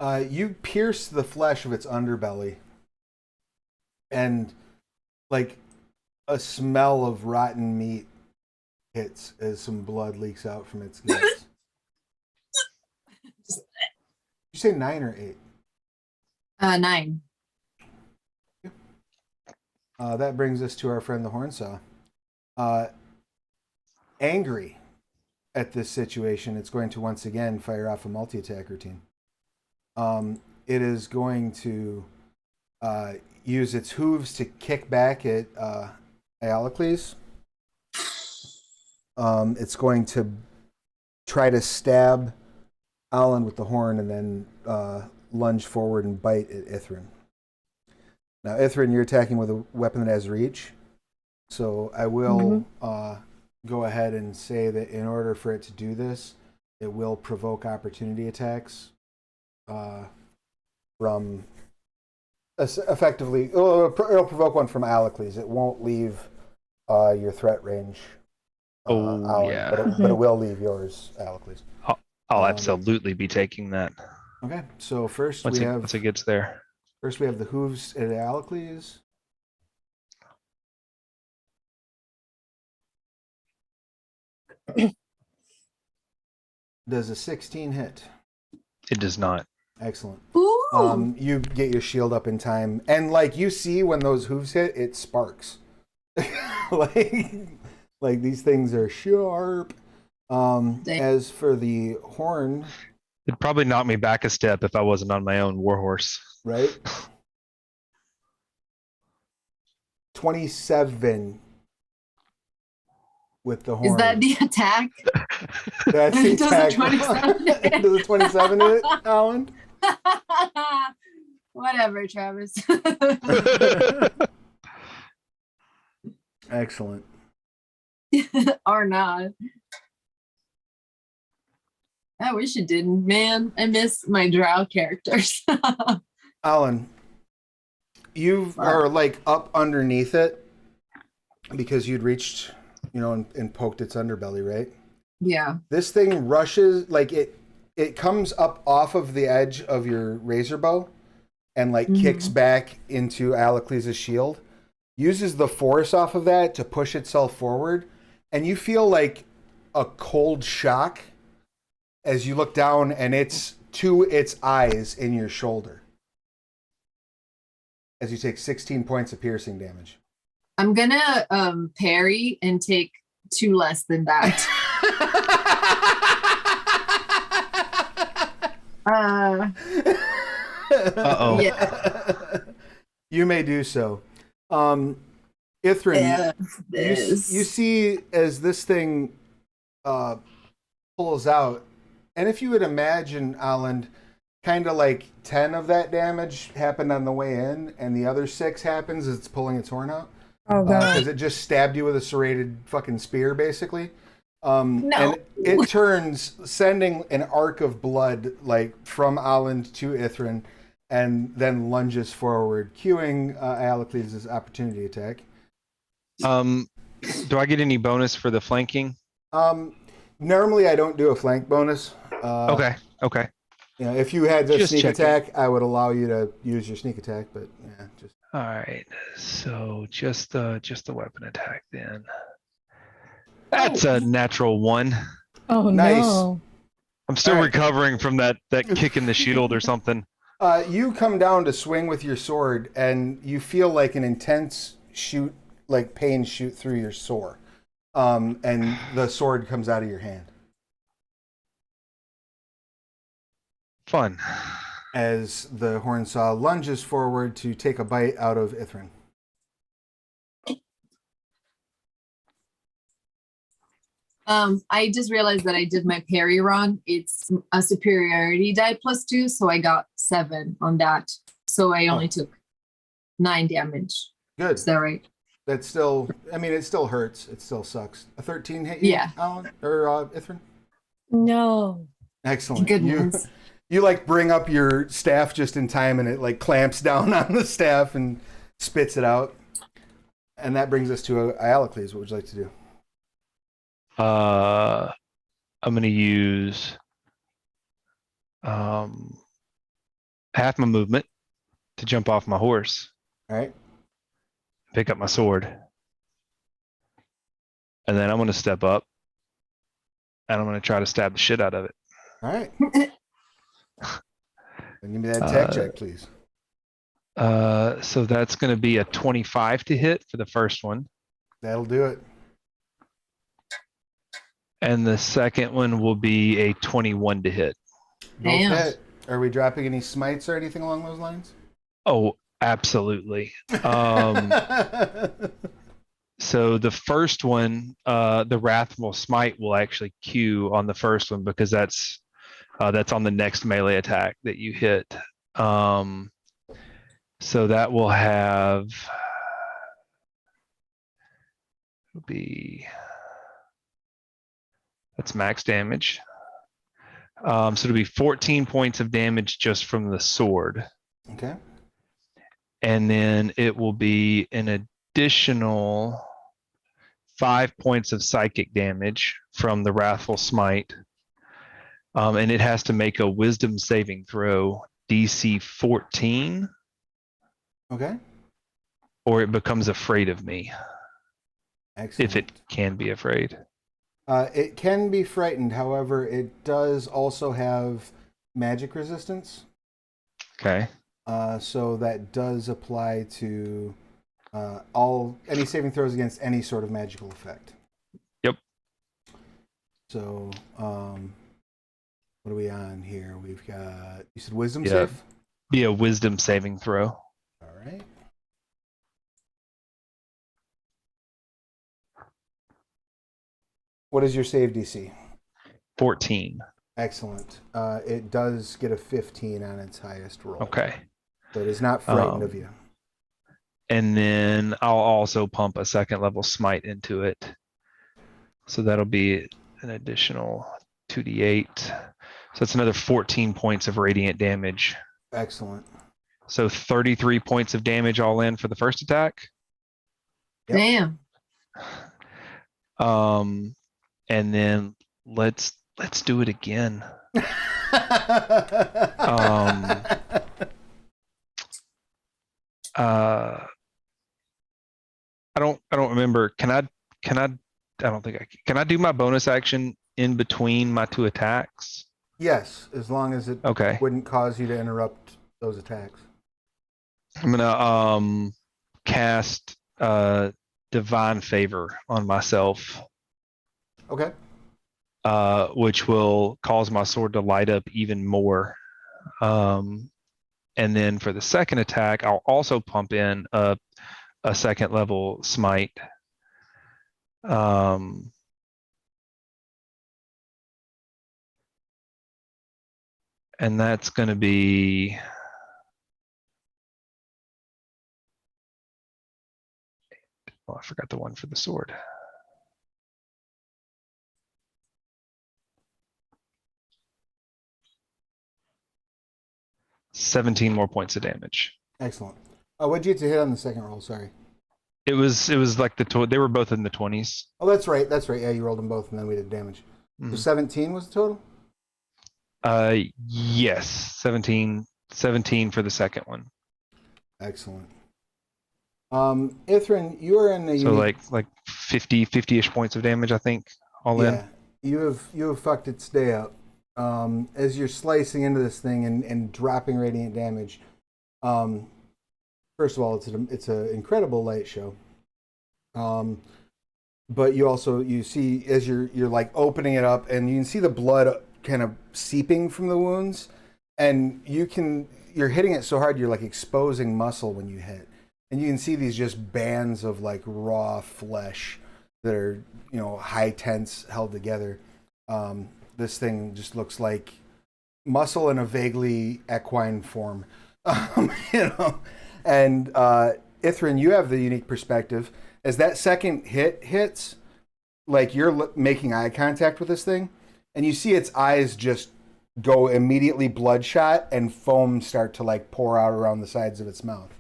You pierce the flesh of its underbelly, and like a smell of rotten meat hits as some blood leaks out from its guts. Did you say 9 or 8? 9. That brings us to our friend the Hornsaw. Angry at this situation, it's going to once again fire off a multi-attack routine. It is going to use its hooves to kick back at Iolocles. It's going to try to stab Alan with the horn and then lunge forward and bite at Ithrin. Now, Ithrin, you're attacking with a weapon that has reach. So I will go ahead and say that in order for it to do this, it will provoke opportunity attacks from effectively, it'll provoke one from Iolocles. It won't leave your threat range. Alan, yeah. But it will leave yours, Iolocles. I'll absolutely be taking that. Okay, so first Once we it gets there. First we have the hooves at Iolocles. Does a 16 hit? It does not. Excellent. Ooh. You get your shield up in time, and like you see when those hooves hit, it sparks. like these things are sharp. As for the horn, It'd probably knock me back a step if I wasn't on my own warhorse. right? 27 with the horn. Is that the attack? That's the Does a attack. 27 hit? Does a 27 hit, Alan? Whatever, Travis. Excellent. Or not. I wish it didn't, man. I miss my drow characters. Alan, you are like up underneath it because you'd reached, and poked its underbelly, right? Yeah. This thing rushes, like it comes up off of the edge of your razor bow and like kicks back into Iolocles' shield, uses the force off of that to push itself forward, and you feel like a cold shock as you look down, and it's to its eyes in your shoulder as you take 16 points of piercing damage. I'm gonna parry and take 2 less than that. Uh-oh. Yeah. You may do so. Ithrin, you see as this thing pulls out, and if you would imagine, Alan, kind of like 10 of that damage happened on the way in, and the other 6 happens as it's pulling its horn out. Oh god. Because it just stabbed you with a serrated fucking spear, basically. No. And it turns, sending an arc of blood like from Alan to Ithrin, and then lunges forward, cueing Iolocles' opportunity attack. Do I get any bonus for the flanking? Normally I don't do a flank bonus. Okay. If you had the Just sneak checking. attack, I would allow you to use your sneak attack, but yeah, just All right. So just the weapon attack then. That's a natural 1. Oh Nice. no. I'm still All right. recovering from that kick in the shield or something. you come down to swing with your sword, and you feel like an intense pain shoot through your sore, and the sword comes out of your hand Fun. as the Hornsaw lunges forward to take a bite out of Ithrin. I just realized that I did my parry wrong. It's a superiority die +2, so I got 7 on that. So I only took 9 damage. Good. Is that right? That's still, it still hurts. It still sucks. A 13 hit you, Yeah. Alan? Or Ithrin? No. Excellent. Goodness. You like bring up your staff just in time, and it like clamps down on the staff and spits it out. And that brings us to Iolocles. What would you like to do? I'm gonna use half my movement to jump off my horse, All right. pick up my sword, and then I'm gonna step up and I'm gonna try to stab the shit out of it. All right. Then give me that tech check, please. So that's gonna be a 25 to hit for the first one. That'll do it. And the second one will be a 21 to hit. Both Damn. hit. Are we dropping any smites or anything along those lines? Oh, absolutely. So the first one, the Wrathful Smite will actually queue on the first one because that's on the next melee attack that you hit. So that will have that's max damage. So it'll be 14 points of damage just from the sword. Okay. And then it will be an additional 5 points of psychic damage from the Wrathful Smite. And it has to make a wisdom saving throw, DC 14, Okay. or it becomes afraid of me, Excellent. if it can be afraid. It can be frightened. However, it does also have magic resistance. Okay. So that does apply to any saving throws against any sort of magical effect. Yep. So, what are we on here? We've got, you said wisdom Yeah. save? Be a wisdom saving throw. All right. What is your save DC? 14. Excellent. It does get a 15 on its highest roll. Okay. So it is not frightened of you. And then I'll also pump a second level smite into it. So that'll be an additional 2d8. So that's another 14 points of radiant damage. Excellent. So 33 points of damage all in for the first attack. Yep. Damn. And then let's do it again. I don't remember. I don't think can I do my bonus action in between my two attacks? Yes, as long as it Okay. wouldn't cause you to interrupt those attacks. I'm gonna cast divine favor on myself, Okay. which will cause my sword to light up even more. And then for the second attack, I'll also pump in a second level smite. And that's going to be I forgot the one for the sword. $17 more points of damage. Excellent. What'd you get to hit on the second roll? Sorry. It was like they were both in the 20s. Oh, that's right. That's right. Yeah, you rolled them both, and then we did damage. So 17 was the total? Yes, 17 for the second one. Excellent. Ithrin, you are in a So unique... like 50-ish points of damage, I think, all in. You have fucked its day up. As you're slicing into this thing and dropping radiant damage. First of all, it's an incredible light show. But you see as you're like opening it up, and you can see the blood kind of seeping from the wounds, and you're hitting it so hard you're like exposing muscle when you hit, and you can see these just bands of like raw flesh that are high tense held together. This thing just looks like muscle in a vaguely equine form. And Ithrin, you have the unique perspective. As that second hit hits, like you're making eye contact with this thing, and you see its eyes just go immediately bloodshot, and foam start to like pour out around the sides of its mouth.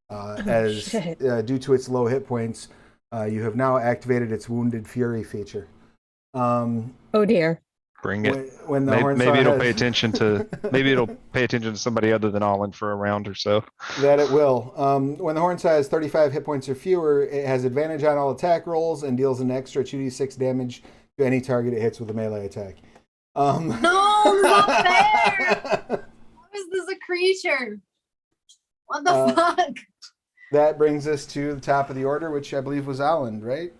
Due to its low hit points, you have now activated its Wounded Fury feature. Oh dear. Bring it. When the Maybe, horn maybe saw it'll has- pay attention to somebody other than Olin for a round or so. That it will. When the horn has 35 hit points or fewer, it has advantage on all attack rolls and deals an extra 2d6 damage to any target it hits with a melee attack. No, not fair. How is this a creature? What the fuck? That brings us to the top of the order, which I believe was Alan, right?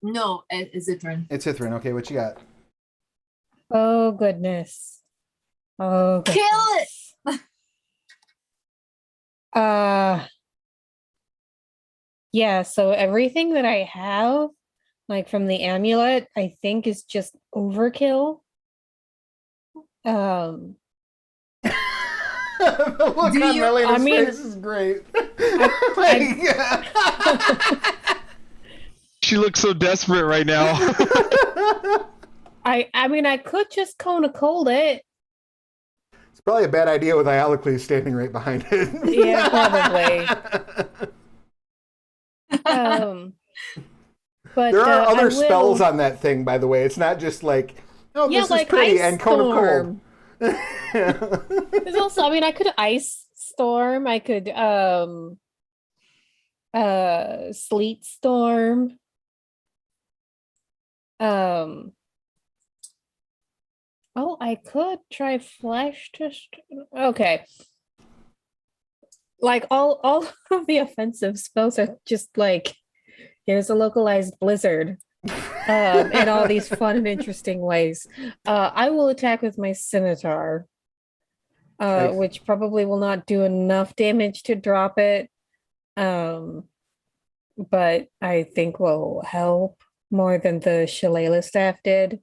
No, it's Ithrin. It's Ithrin. Okay, what you got? Oh goodness. Oh goodness. Kill it. Yeah, so everything that I have, like from the amulet, I think is just overkill. The look Do on you- Melena's I mean- face is great. She looks so desperate right now. I mean I could just cone a cold it. It's probably a bad idea with Iolocles standing right behind it. Yeah, probably. But There are I other will- spells on that thing, by the way. It's not just like, oh, Yeah, this like is pretty ice and cone of storm. cold. There's also, I mean, I could ice storm. I could sleet storm. Oh, I could try flash to. Okay. Like all of the offensive spells are just like here's a localized blizzard. In all these fun and interesting ways. I will attack with my scimitar, Excellent. which probably will not do enough damage to drop it. But I think will help more than the Shillelagh staff did.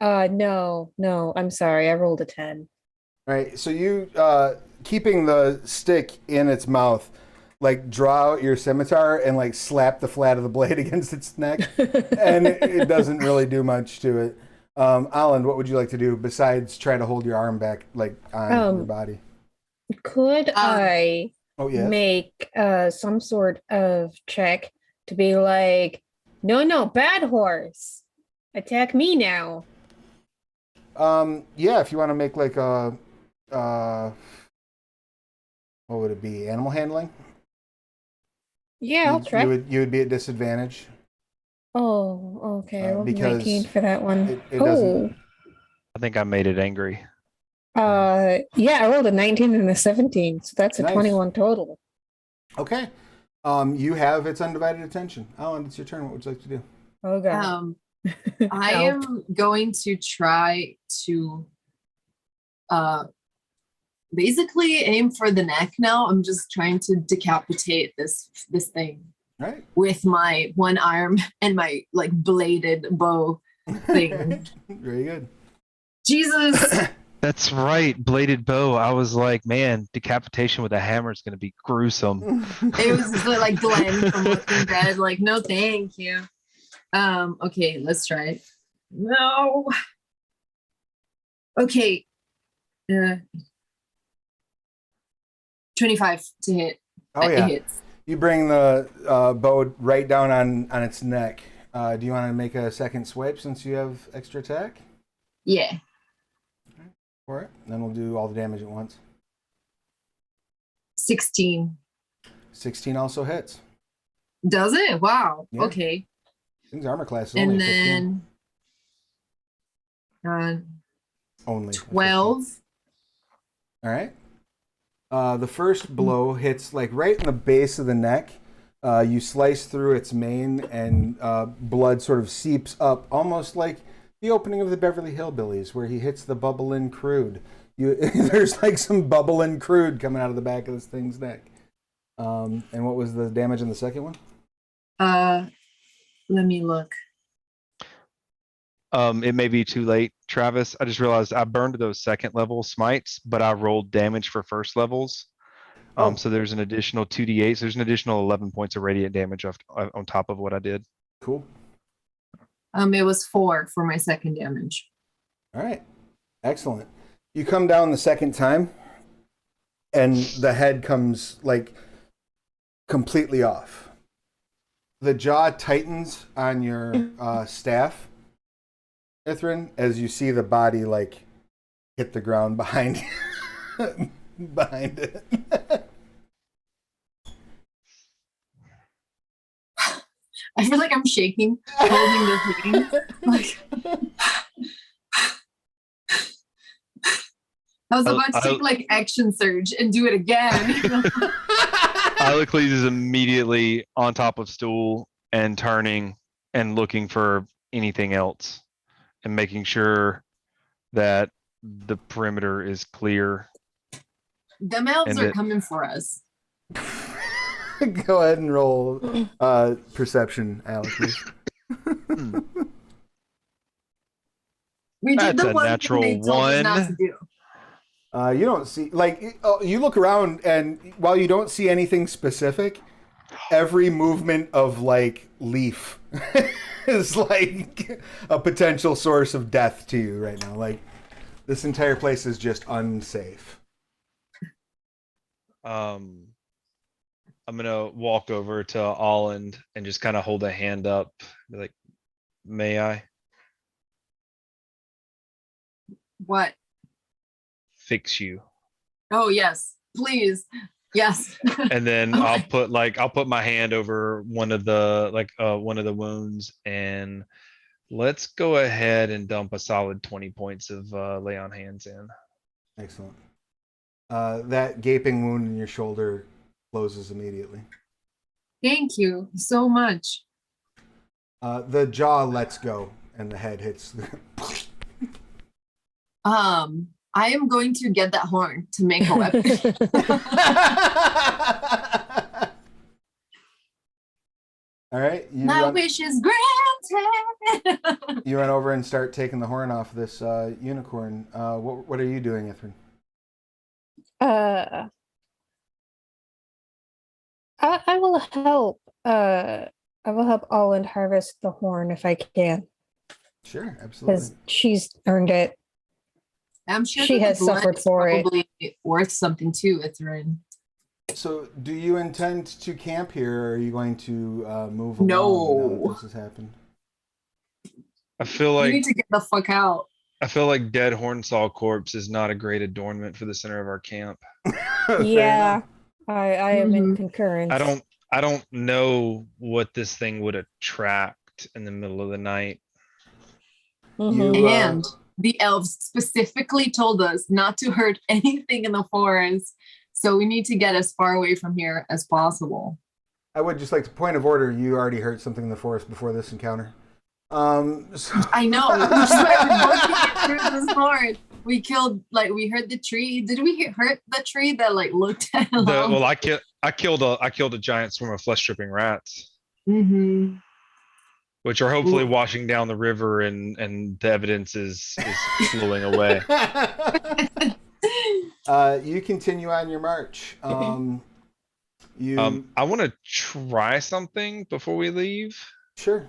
No, I'm sorry, I rolled a 10. Right. So you, keeping the stick in its mouth, like draw out your scimitar and like slap the flat of the blade against its neck, and it doesn't really do much to it. Alan, what would you like to do besides try to hold your arm back, like on your body? Could I Oh yeah. make some sort of check to be like, no, bad horse, attack me now. Yeah. If you want to make like a, what would it be? Animal handling. Yeah, I'll try. You would be at disadvantage. Oh, okay. I rolled because 19 for that one. it doesn't. I think I made it angry. Yeah, I rolled a 19 and a 17, so that's a Nice. 21 total. Okay. You have its undivided attention. Alan, it's your turn. What would you like to do? Oh god. I Help. am going to try to basically aim for the neck now. I'm just trying to decapitate this thing All right. with my one arm and my like bladed bow thing. Very good. Jesus. That's right, bladed bow. I was like, man, decapitation with a hammer is going to be gruesome. It was like Glenn from Walking Dead, like, no thank you. Okay, let's try it. No. Okay. 25 to hit. Oh It yeah. hits. You bring the bow right down on its neck. Do you want to make a second swipe since you have extra attack Yeah. for it? Then we'll do all the damage at once. 16. 16 also hits. Does it? Wow. Yeah. Okay. Things armor class is And only a 15. then Only a 15. 12. All right. The first blow hits like right in the base of the neck. You slice through its mane, and blood sort of seeps up, almost like the opening of the Beverly Hillbillies, where he hits the bubble in crude. There's like some bubble in crude coming out of the back of this thing's neck. And what was the damage on the second one? Let me look. It may be too late, Travis. I just realized I burned those second level smites, but I rolled damage for first levels. Oh. So there's an additional 2d8. So there's an additional 11 points of radiant damage on top of what I did. Cool. It was 4 for my second damage. All right. Excellent. You come down the second time, and the head comes like completely off. The jaw tightens on your staff, Ithrin, as you see the body like hit the ground behind behind it. I feel like I'm shaking, holding the thing. Like, I was about to take like action surge and do it again. You know? Alacles is immediately on top of stool and turning and looking for anything else and making sure that the perimeter is clear. The elves And are that- coming for us. Go ahead and roll perception, Alex. We did That's the a one natural thing they told us not to one. do. You don't see, like, you look around, and while you don't see anything specific, every movement of, like, leaf is, like, a potential source of death to you right now. Like, this entire place is just unsafe. I'm gonna walk over to Holland and just kind of hold a hand up, be like, may I What? fix you? Oh yes, please. Yes. And then Okay. I'll put my hand over one of the wounds, and let's go ahead and dump a solid 20 points of lay on hands in. Excellent. That gaping wound in your shoulder closes immediately. Thank you so much. The jaw lets go, and the head hits. I am going to get that horn to make a weapon. All right, My wish is granted. you run over and start taking the horn off this unicorn. What are you doing, Ithrin? I will help. I will help Alland harvest the horn if I can, Sure, absolutely. because she's earned it. I'm sure She that the has blood suffered is for it. probably worth something too, Ithrin. So, do you intend to camp here, or are you going to move No. along now that this has happened? I feel We like need to get the fuck out. dead hornsaw corpse is not a great adornment for the center of our camp. Fair Yeah, enough. I am in Mhm. concurrence. I don't know what this thing would attract in the middle of the night. Mhm. You, And the elves specifically told us not to hurt anything in the forest. So we need to get as far away from here as possible. I would just like to point of order. You already hurt something in the forest before this encounter. So... I know, which is why we're looking at through this forest. We killed, like, we hurt the tree. Did we hurt the tree that like looked at Well, I killed a giant swarm of flesh stripping rats, Mm-hmm. which are hopefully Ooh. washing down the river, and the evidence is flowing away. You continue on your march. I want to try something before we leave. Sure.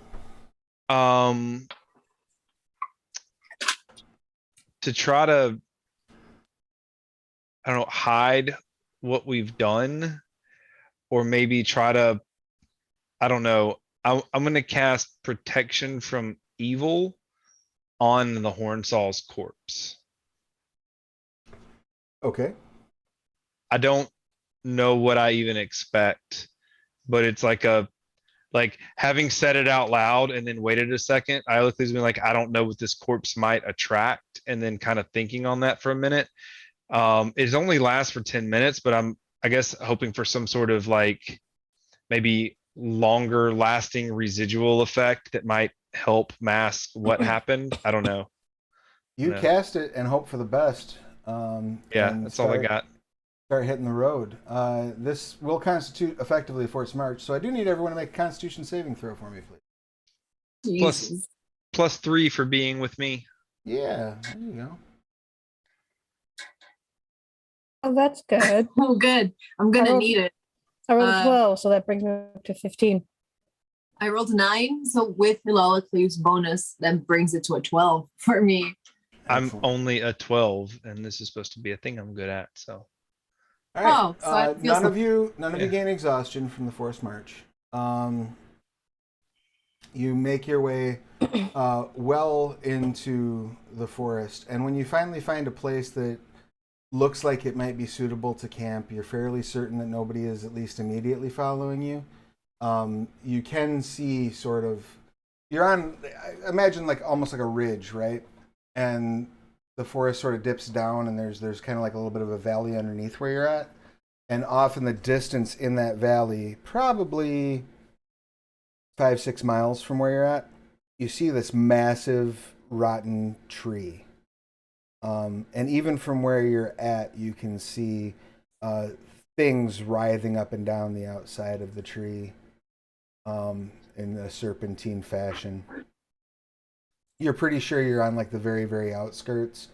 To try to, I don't know, hide what we've done, or maybe try to, I don't know. I'm going to cast protection from evil on the Hornsaw's corpse. Okay. I don't know what I even expect, but it's like having said it out loud and then waited a second, I looked at me like, I don't know what this corpse might attract, and then kind of thinking on that for a minute. It only lasts for 10 minutes, but I'm, I guess, hoping for some sort of like maybe longer lasting residual effect that might help mask what happened. I don't know. You No. cast it and hope for the best. Yeah, and that's all I got. Start hitting the road. This will constitute effectively a forced march, so I do need everyone to make a Constitution saving throw for me, please. Jesus. +3 for being with me. Yeah, there you go. Oh, that's good. Oh, good. I'm gonna need it. I rolled Uh, 12, so that brings me up to 15. I rolled a 9, so with Hilalacleve's bonus, that brings it to a 12 for me. I'm Excellent. only a 12, and this is supposed to be a thing I'm good at. So All right. Oh, so I feel none so- of you Yeah. gain exhaustion from the forced march. You make your way well into the forest, and when you finally find a place that looks like it might be suitable to camp, you're fairly certain that nobody is at least immediately following you. You can see sort of, you're on, imagine like almost like a ridge, right? And the forest sort of dips down, and there's kind of like a little bit of a valley underneath where you're at. And off in the distance in that valley, probably 5-6 miles from where you're at, you see this massive rotten tree. And even from where you're at, you can see things writhing up and down the outside of the tree in a serpentine fashion. You're pretty sure you're on like the very, very outskirts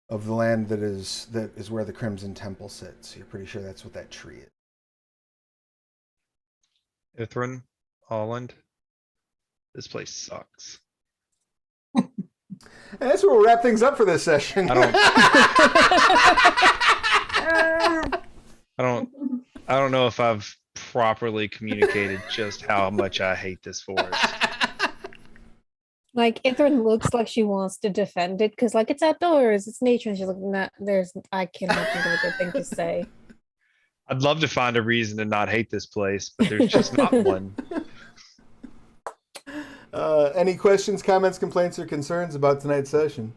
of the land that is where the Crimson Temple sits. You're pretty sure that's what that tree is. Ithrin, Holland. This place sucks. And that's where we'll wrap things up for this session. I don't know if I've properly communicated just how much I hate this forest. Like Ithrin looks like she wants to defend it because like it's outdoors, it's nature, and she's like, nah, I cannot think of a good thing to say. I'd love to find a reason to not hate this place, but there's just not one. Any questions, comments, complaints, or concerns about tonight's session?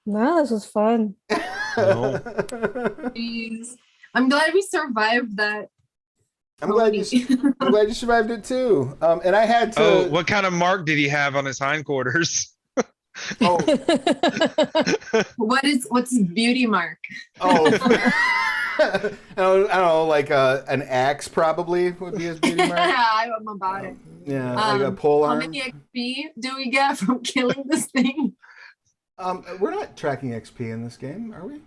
No, this was fun. No. Jeez. I'm glad we survived that. I'm glad you survived it too. And I had to. Oh, what kind of mark did he have on his hindquarters? Oh, What's his beauty mark? oh. I don't know, like an axe probably would be his beauty mark. I'm about it. Yeah, like a pole How arm. many XP do we get from killing this thing? We're not tracking XP in this game, are we?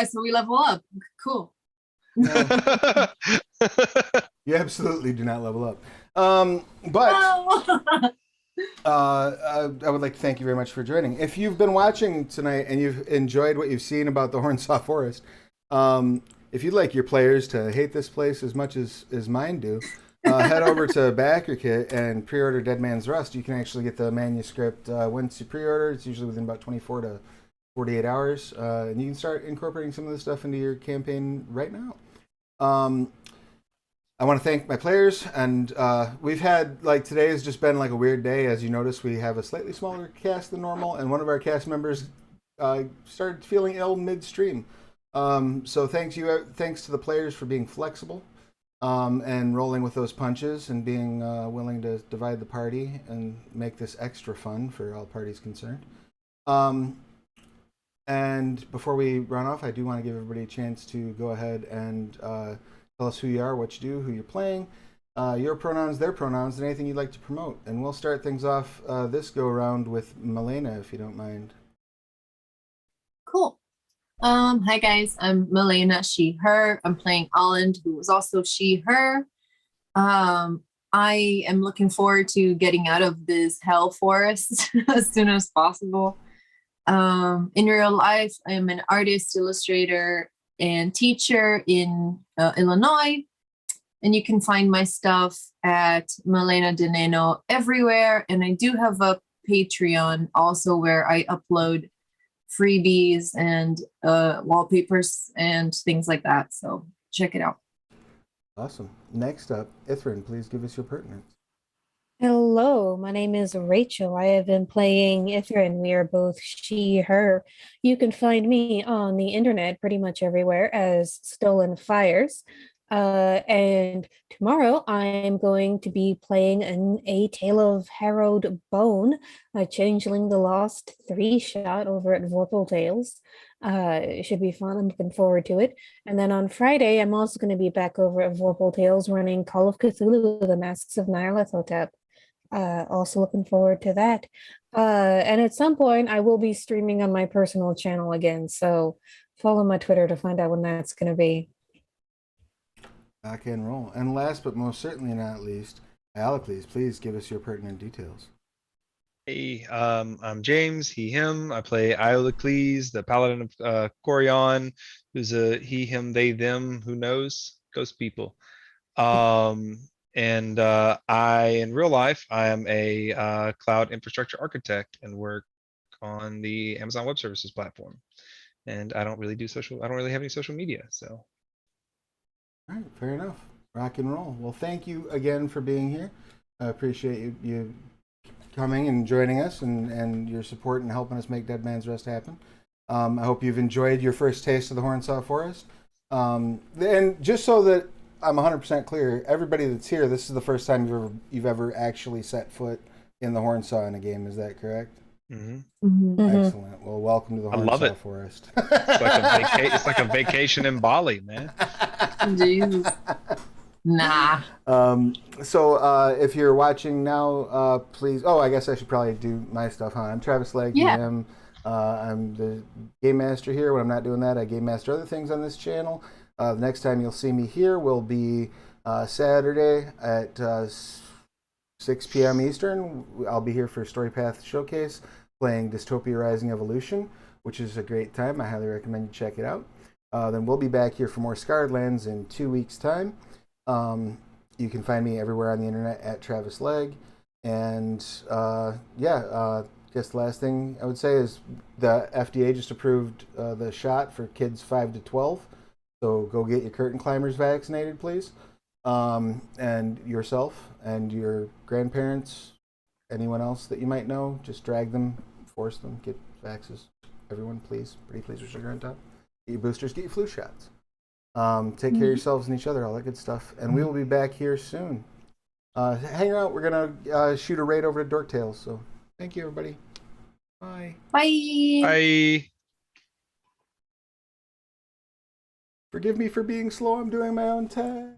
So we level up. Cool. No, you absolutely do not level up. But I would like to thank you very much for joining. If you've been watching tonight and you've enjoyed what you've seen about the Hornsaw Forest, if you'd like your players to hate this place as much as mine do, head over to BackerKit and pre-order Dead Man's Rust. You can actually get the manuscript once you pre-order. It's usually within about 24 to 48 hours, and you can start incorporating some of this stuff into your campaign right now. I want to thank my players, and we've had, like, today has just been like a weird day. As you notice, we have a slightly smaller cast than normal, and one of our cast members started feeling ill midstream. So thanks to the players for being flexible and rolling with those punches and being willing to divide the party and make this extra fun for all parties concerned. And before we run off, I do want to give everybody a chance to go ahead and tell us who you are, what you do, who you're playing, your pronouns, their pronouns, and anything you'd like to promote. And we'll start things off this go around with Milena, if you don't mind. Cool. Hi guys, I'm Milena, she, her. I'm playing Alland, who was also she, her. I am looking forward to getting out of this hell forest as soon as possible. In real life, I am an artist, illustrator, and teacher in Illinois. And you can find my stuff at Milena Deneno everywhere. And I do have a Patreon also where I upload freebies and wallpapers and things like that. So check it out. Awesome. Next up, Ithrin, please give us your pertinence. Hello, my name is Rachel. I have been playing Ithrin. We are both she, her. You can find me on the internet pretty much everywhere as Stolen Fires. And tomorrow I'm going to be playing A Tale of Harrowed Bone, a Changeling the Lost 3-shot over at Vorpal Tales. It should be fun. I'm looking forward to it. And then on Friday, I'm also going to be back over at Vorpal Tales running Call of Cthulhu, The Masks of Nyarlathotep. Also looking forward to that. And at some point, I will be streaming on my personal channel again. So follow my Twitter to find out when that's going to be. Rock and roll. And last but most certainly not least, Alacles, please give us your pertinent details. Hey, I'm James, he, him. I play Iolocles, the paladin of Corion, who's a he, him, they, them, who knows? Ghost people. And in real life, I am a cloud infrastructure architect and work on the Amazon Web Services platform. And I don't really have any social media. So. All right, fair enough. Rock and roll. Well, thank you again for being here. I appreciate you coming and joining us and your support and helping us make Dead Man's Rest happen. I hope you've enjoyed your first taste of the Hornsaw Forest. And just so that I'm 100% clear, everybody that's here, this is the first time you've ever actually set foot in the Hornsaw in a game. Is that correct? Mm-hmm. Excellent. Well, welcome to the Hornsaw Forest. It's like a vacation in Bali, man. Jesus. Nah. So if you're watching now, please. Oh, I guess I should probably do my stuff, huh? I'm Travis Legge. Yeah. I'm the game master here. When I'm not doing that, I game master other things on this channel. The next time you'll see me here will be Saturday at 6 p.m. Eastern. I'll be here for Story Path Showcase, playing Dystopia Rising Evolution, which is a great time. I highly recommend you check it out. Then we'll be back here for more Scarred Lands in 2 weeks' time. You can find me everywhere on the internet at Travis Legge. And guess the last thing I would say is the FDA just approved the shot for kids 5 to 12. So go get your curtain climbers vaccinated, please. And yourself and your grandparents, anyone else that you might know, just drag them, force them, get vaxes. Everyone, please. Pretty please with sugar on top. Get your boosters, get your flu shots. Take care of yourselves and each other, all that good stuff. And we will be back here soon. Hang out. We're going to shoot a raid over to Dork Tales. So thank you, everybody. Bye. Bye. Bye. Forgive me for being slow. I'm doing my own tag.